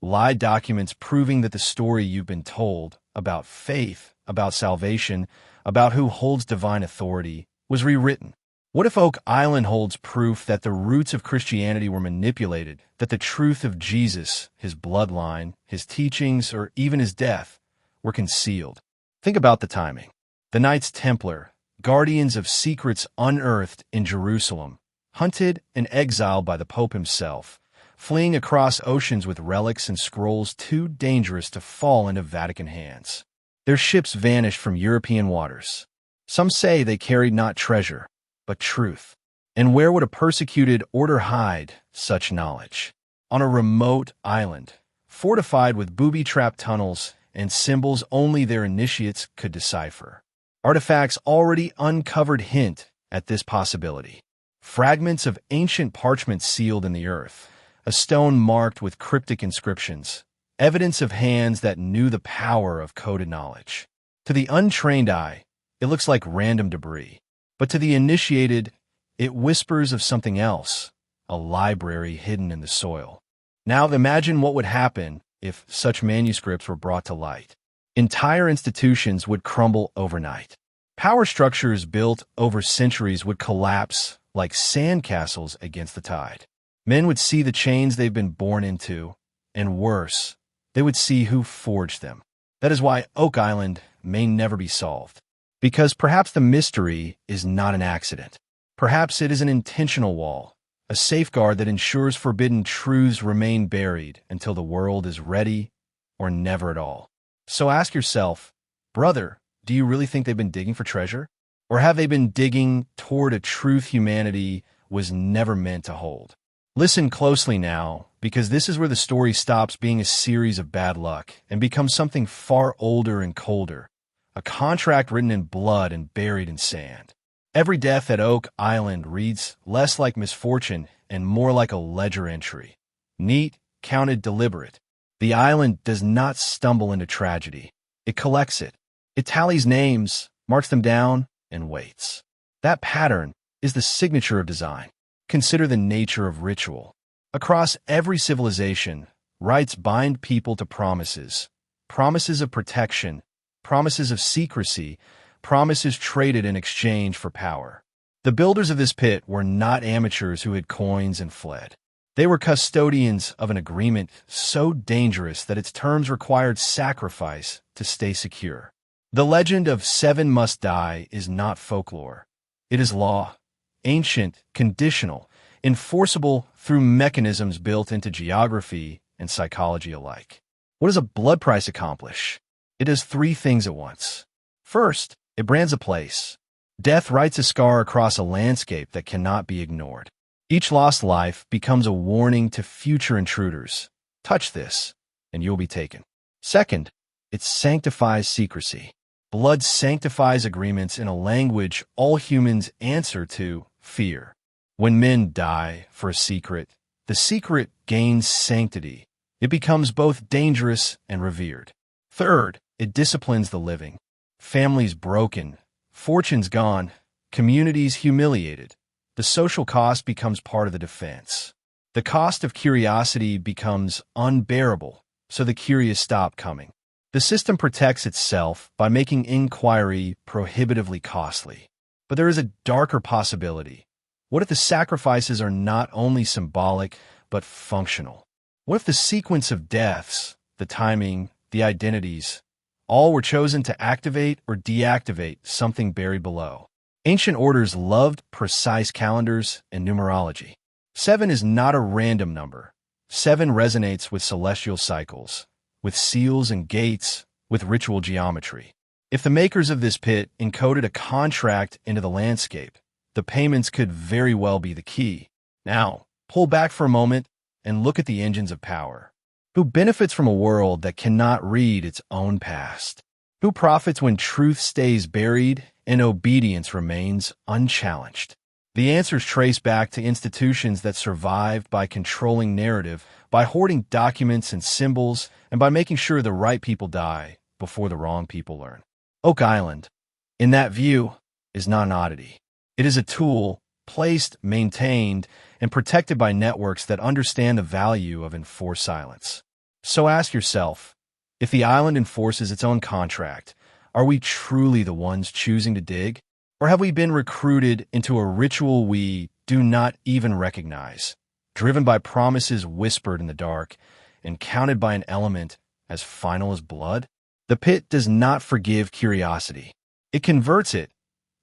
lie documents proving that the story you've been told about faith, about salvation, about who holds divine authority, was rewritten? What if Oak Island holds proof that the roots of Christianity were manipulated, that the truth of Jesus, his bloodline, his teachings, or even his death were concealed? Think about the timing. The Knights Templar, guardians of secrets unearthed in Jerusalem, hunted and exiled by the Pope himself, fleeing across oceans with relics and scrolls too dangerous to fall into Vatican hands. Their ships vanished from European waters. Some say they carried not treasure, but truth. And where would a persecuted order hide such knowledge? On a remote island, fortified with booby-trapped tunnels and symbols only their initiates could decipher. Artifacts already uncovered hint at this possibility. Fragments of ancient parchment sealed in the earth, a stone marked with cryptic inscriptions, evidence of hands that knew the power of coded knowledge. To the untrained eye, it looks like random debris. But to the initiated, it whispers of something else, a library hidden in the soil. Now imagine what would happen if such manuscripts were brought to light. Entire institutions would crumble overnight. Power structures built over centuries would collapse like sandcastles against the tide. Men would see the chains they've been born into, and worse, they would see who forged them. That is why Oak Island may never be solved. Because perhaps the mystery is not an accident. Perhaps it is an intentional wall, a safeguard that ensures forbidden truths remain buried until the world is ready or never at all. So ask yourself, brother, do you really think they've been digging for treasure? Or have they been digging toward a truth humanity was never meant to hold? Listen closely now, because this is where the story stops being a series of bad luck and becomes something far older and colder, a contract written in blood and buried in sand. Every death at Oak Island reads less like misfortune and more like a ledger entry. Neat, counted, deliberate. The island does not stumble into tragedy. It collects it. It tallies names, marks them down, and waits. That pattern is the signature of design. Consider the nature of ritual. Across every civilization, rites bind people to promises. Promises of protection, promises of secrecy, promises traded in exchange for power. The builders of this pit were not amateurs who hid coins and fled. They were custodians of an agreement so dangerous that its terms required sacrifice to stay secure. The legend of 7 must die is not folklore. It is law, ancient, conditional, enforceable through mechanisms built into geography and psychology alike. What does a blood price accomplish? It does 3 things at once. First, it brands a place. Death writes a scar across a landscape that cannot be ignored. Each lost life becomes a warning to future intruders. Touch this, and you'll be taken. Second, it sanctifies secrecy. Blood sanctifies agreements in a language all humans answer to: fear. When men die for a secret, the secret gains sanctity. It becomes both dangerous and revered. Third, it disciplines the living. Families broken, fortunes gone, communities humiliated. The social cost becomes part of the defense. The cost of curiosity becomes unbearable, so the curious stop coming. The system protects itself by making inquiry prohibitively costly. But there is a darker possibility. What if the sacrifices are not only symbolic, but functional? What if the sequence of deaths, the timing, the identities, all were chosen to activate or deactivate something buried below? Ancient orders loved precise calendars and numerology. 7 is not a random number. 7 resonates with celestial cycles, with seals and gates, with ritual geometry. If the makers of this pit encoded a contract into the landscape, the payments could very well be the key. Now, pull back for a moment and look at the engines of power. Who benefits from a world that cannot read its own past? Who profits when truth stays buried and obedience remains unchallenged? The answers trace back to institutions that survived by controlling narrative, by hoarding documents and symbols, and by making sure the right people die before the wrong people learn. Oak Island, in that view, is not an oddity. It is a tool, placed, maintained, and protected by networks that understand the value of enforced silence. So ask yourself, if the island enforces its own contract, are we truly the ones choosing to dig? Or have we been recruited into a ritual we do not even recognize, driven by promises whispered in the dark, and counted by an element as final as blood? The pit does not forgive curiosity. It converts it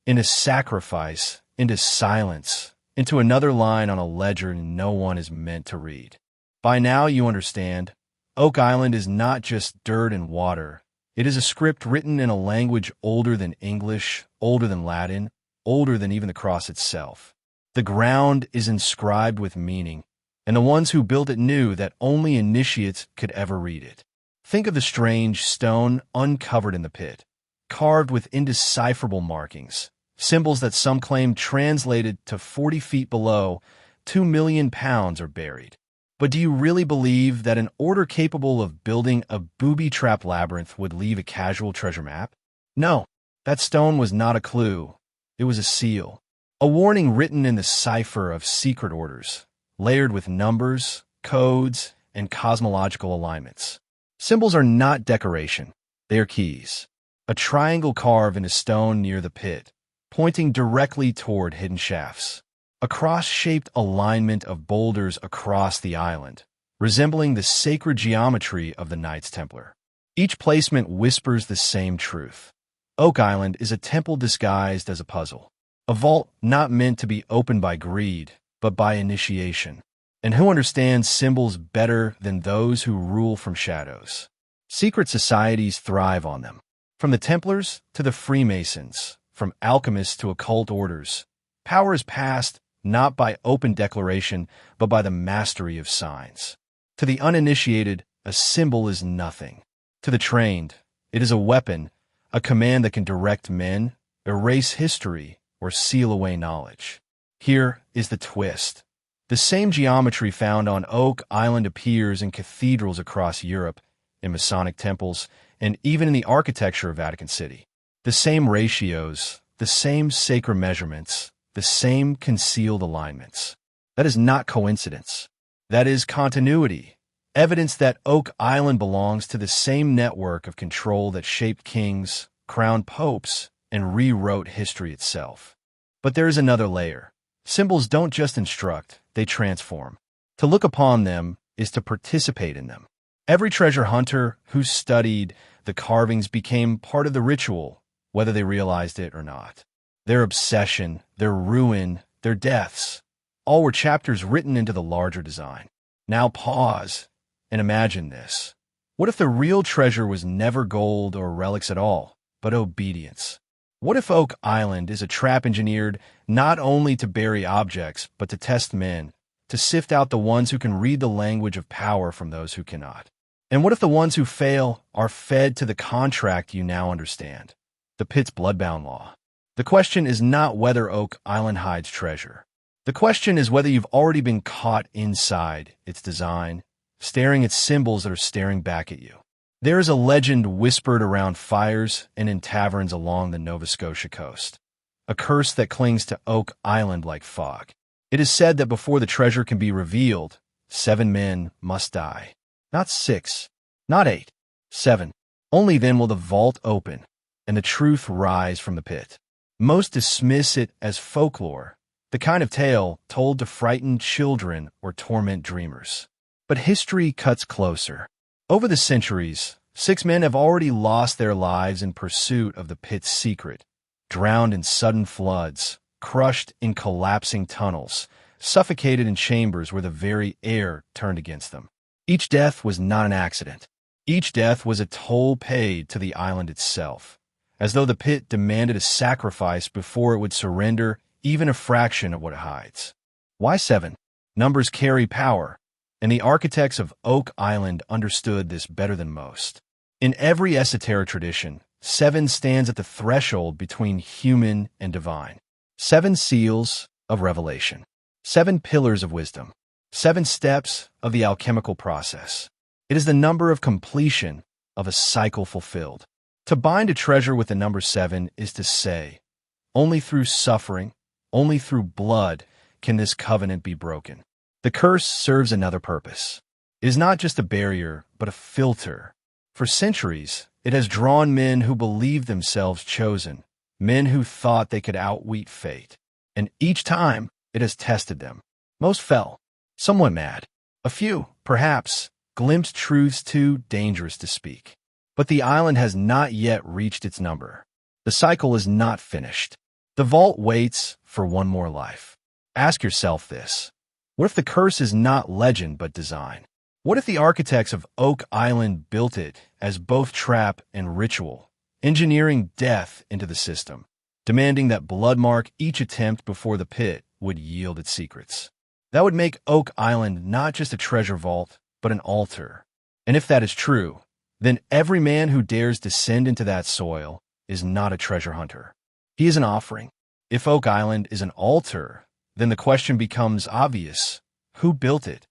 into sacrifice, into silence, into another line on a ledger no one is meant to read. By now you understand, Oak Island is not just dirt and water. It is a script written in a language older than English, older than Latin, older than even the cross itself. The ground is inscribed with meaning, and the ones who built it knew that only initiates could ever read it. Think of the strange stone uncovered in the pit, carved with indecipherable markings, symbols that some claim translated to 40 feet below, 2 million pounds are buried. But do you really believe that an order capable of building a booby-trapped labyrinth would leave a casual treasure map? No, that stone was not a clue. It was a seal, a warning written in the cipher of secret orders, layered with numbers, codes, and cosmological alignments. Symbols are not decoration, they are keys. A triangle carved into stone near the pit, pointing directly toward hidden shafts. A cross-shaped alignment of boulders across the island, resembling the sacred geometry of the Knights Templar. Each placement whispers the same truth. Oak Island is a temple disguised as a puzzle, a vault not meant to be opened by greed, but by initiation. And who understands symbols better than those who rule from shadows? Secret societies thrive on them. From the Templars to the Freemasons, from alchemists to occult orders, power is passed not by open declaration, but by the mastery of signs. To the uninitiated, a symbol is nothing. To the trained, it is a weapon, a command that can direct men, erase history, or seal away knowledge. Here is the twist. The same geometry found on Oak Island appears in cathedrals across Europe, in Masonic temples, and even in the architecture of Vatican City. The same ratios, the same sacred measurements, the same concealed alignments. That is not coincidence. That is continuity. Evidence that Oak Island belongs to the same network of control that shaped kings, crowned popes, and rewrote history itself. But there is another layer. Symbols don't just instruct, they transform. To look upon them is to participate in them. Every treasure hunter who studied the carvings became part of the ritual, whether they realized it or not. Their obsession, their ruin, their deaths, all were chapters written into the larger design. Now pause and imagine this. What if the real treasure was never gold or relics at all, but obedience? What if Oak Island is a trap engineered not only to bury objects, but to test men, to sift out the ones who can read the language of power from those who cannot? And what if the ones who fail are fed to the contract you now understand, the pit's bloodbound law? The question is not whether Oak Island hides treasure. The question is whether you've already been caught inside its design, staring at symbols that are staring back at you. There is a legend whispered around fires and in taverns along the Nova Scotia coast, a curse that clings to Oak Island like fog. It is said that before the treasure can be revealed, 7 men must die. Not 6, not 8, 7. Only then will the vault open and the truth rise from the pit. Most dismiss it as folklore, the kind of tale told to frighten children or torment dreamers. But history cuts closer. Over the centuries, 6 men have already lost their lives in pursuit of the pit's secret, drowned in sudden floods, crushed in collapsing tunnels, suffocated in chambers where the very air turned against them. Each death was not an accident. Each death was a toll paid to the island itself, as though the pit demanded a sacrifice before it would surrender even a fraction of what it hides. Why 7? Numbers carry power, and the architects of Oak Island understood this better than most. In every esoteric tradition, 7 stands at the threshold between human and divine. 7 seals of revelation. 7 pillars of wisdom. 7 steps of the alchemical process. It is the number of completion of a cycle fulfilled. To bind a treasure with the number 7 is to say, only through suffering, only through blood can this covenant be broken. The curse serves another purpose. It is not just a barrier, but a filter. For centuries, it has drawn men who believed themselves chosen, men who thought they could outwit fate. And each time, it has tested them. Most fell. Some went mad. A few, perhaps, glimpsed truths too dangerous to speak. But the island has not yet reached its number. The cycle is not finished. The vault waits for one more life. Ask yourself this. What if the curse is not legend but design? What if the architects of Oak Island built it as both trap and ritual, engineering death into the system, demanding that blood mark each attempt before the pit would yield its secrets? That would make Oak Island not just a treasure vault, but an altar. And if that is true, then every man who dares descend into that soil is not a treasure hunter. He is an offering. If Oak Island is an altar, then the question becomes obvious. Who built it?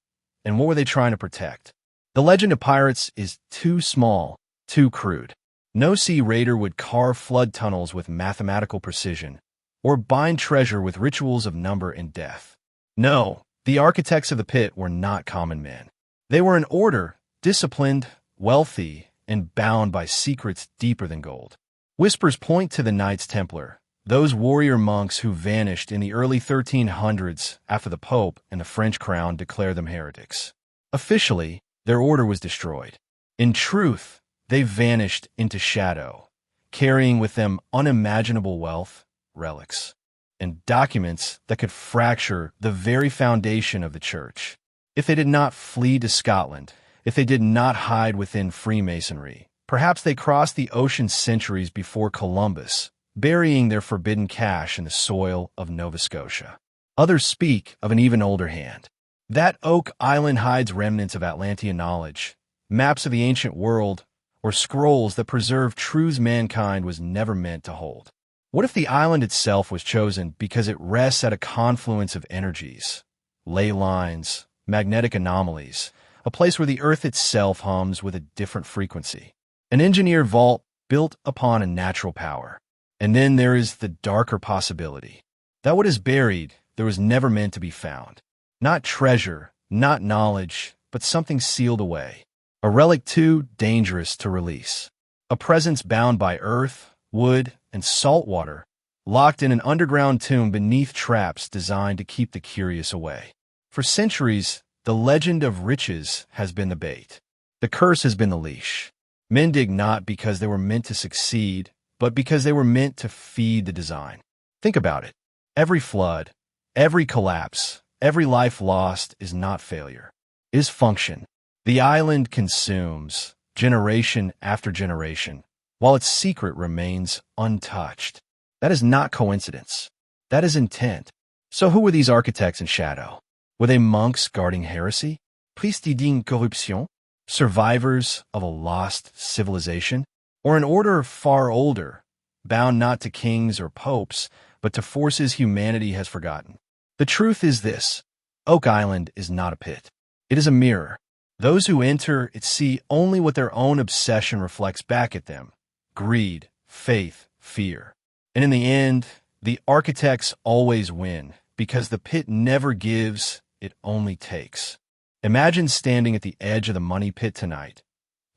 And what were they trying to protect? The legend of pirates is too small, too crude. No sea raider would carve flood tunnels with mathematical precision, or bind treasure with rituals of number and death. No, the architects of the pit were not common men. They were an order, disciplined, wealthy, and bound by secrets deeper than gold. Whispers point to the Knights Templar, those warrior monks who vanished in the early 1300s after the Pope and the French crown declared them heretics. Officially, their order was destroyed. In truth, they vanished into shadow, carrying with them unimaginable wealth, relics, and documents that could fracture the very foundation of the Church. If they did not flee to Scotland, if they did not hide within Freemasonry, perhaps they crossed the ocean centuries before Columbus, burying their forbidden cache in the soil of Nova Scotia. Others speak of an even older hand. That Oak Island hides remnants of Atlantean knowledge, maps of the ancient world, or scrolls that preserve truths mankind was never meant to hold? What if the island itself was chosen because it rests at a confluence of energies, ley lines, magnetic anomalies, a place where the Earth itself hums with a different frequency? An engineered vault built upon a natural power. And then there is the darker possibility that what is buried there was never meant to be found. Not treasure, not knowledge, but something sealed away. A relic too dangerous to release. A presence bound by earth, wood, and salt water, locked in an underground tomb beneath traps designed to keep the curious away. For centuries, the legend of riches has been the bait. The curse has been the leash. Men dig not because they were meant to succeed, but because they were meant to feed the design. Think about it. Every flood, every collapse, every life lost is not failure. It is function. The island consumes, generation after generation, while its secret remains untouched. That is not coincidence. That is intent. So who were these architects in shadow? Were they monks guarding heresy? Pristes d'une corruption? Survivors of a lost civilization? Or an order far older, bound not to kings or popes, but to forces humanity has forgotten? The truth is this: Oak Island is not a pit. It is a mirror. Those who enter it see only what their own obsession reflects back at them: greed, faith, fear. And in the end, the architects always win, because the pit never gives, it only takes. Imagine standing at the edge of the money pit tonight.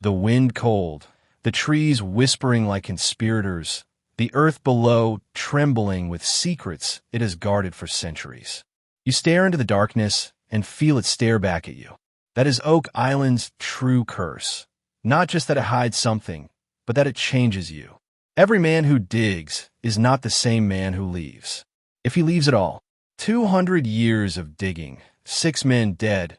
The wind cold, the trees whispering like conspirators, the earth below trembling with secrets it has guarded for centuries. You stare into the darkness and feel it stare back at you. That is Oak Island's true curse. Not just that it hides something, but that it changes you. Every man who digs is not the same man who leaves. If he leaves at all, 200 years of digging, 6 men dead,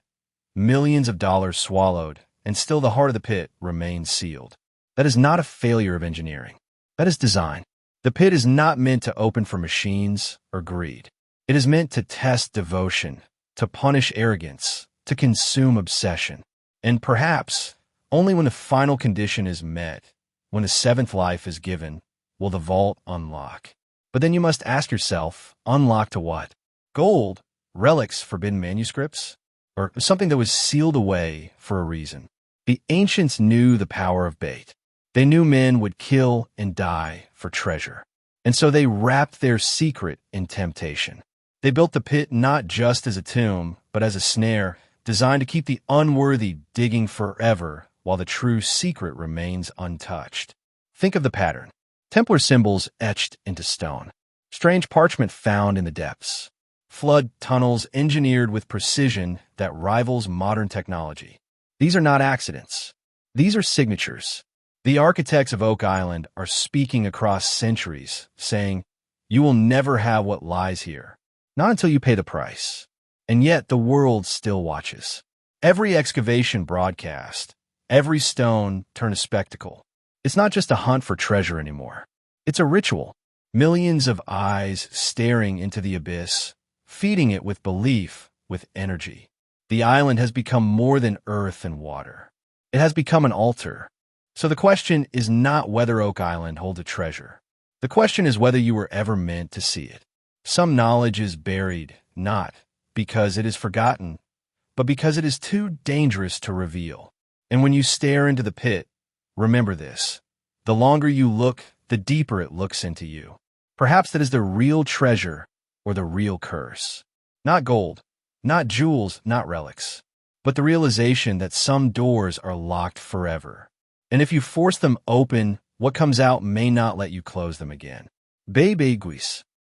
millions of dollars swallowed, and still the heart of the pit remains sealed. That is not a failure of engineering. That is design. The pit is not meant to open for machines or greed. It is meant to test devotion, to punish arrogance, to consume obsession. And perhaps, only when the final condition is met, when the 7th life is given, will the vault unlock. But then you must ask yourself, unlock to what? Gold, relics, forbidden manuscripts, or something that was sealed away for a reason? The ancients knew the power of bait. They knew men would kill and die for treasure. And so they wrapped their secret in temptation. They built the pit not just as a tomb, but as a snare, designed to keep the unworthy digging forever while the true secret remains untouched. Think of the pattern. Templar symbols etched into stone. Strange parchment found in the depths. Flood tunnels engineered with precision that rivals modern technology. These are not accidents. These are signatures. The architects of Oak Island are speaking across centuries, saying, "You will never have what lies here. Not until you pay the price." And yet the world still watches. Every excavation broadcast, every stone turn a spectacle. It's not just a hunt for treasure anymore. It's a ritual. Millions of eyes staring into the abyss, feeding it with belief, with energy. The island has become more than earth and water. It has become an altar. So the question is not whether Oak Island holds a treasure. The question is whether you were ever meant to see it. Some knowledge is buried, not because it is forgotten, but because it is too dangerous to reveal. And when you stare into the pit, remember this: the longer you look, the deeper it looks into you. Perhaps that is the real treasure or the real curse. Not gold, not jewels, not relics, but the realization that some doors are locked forever. And if you force them open, what comes out may not let you close them again. Bebe Guis.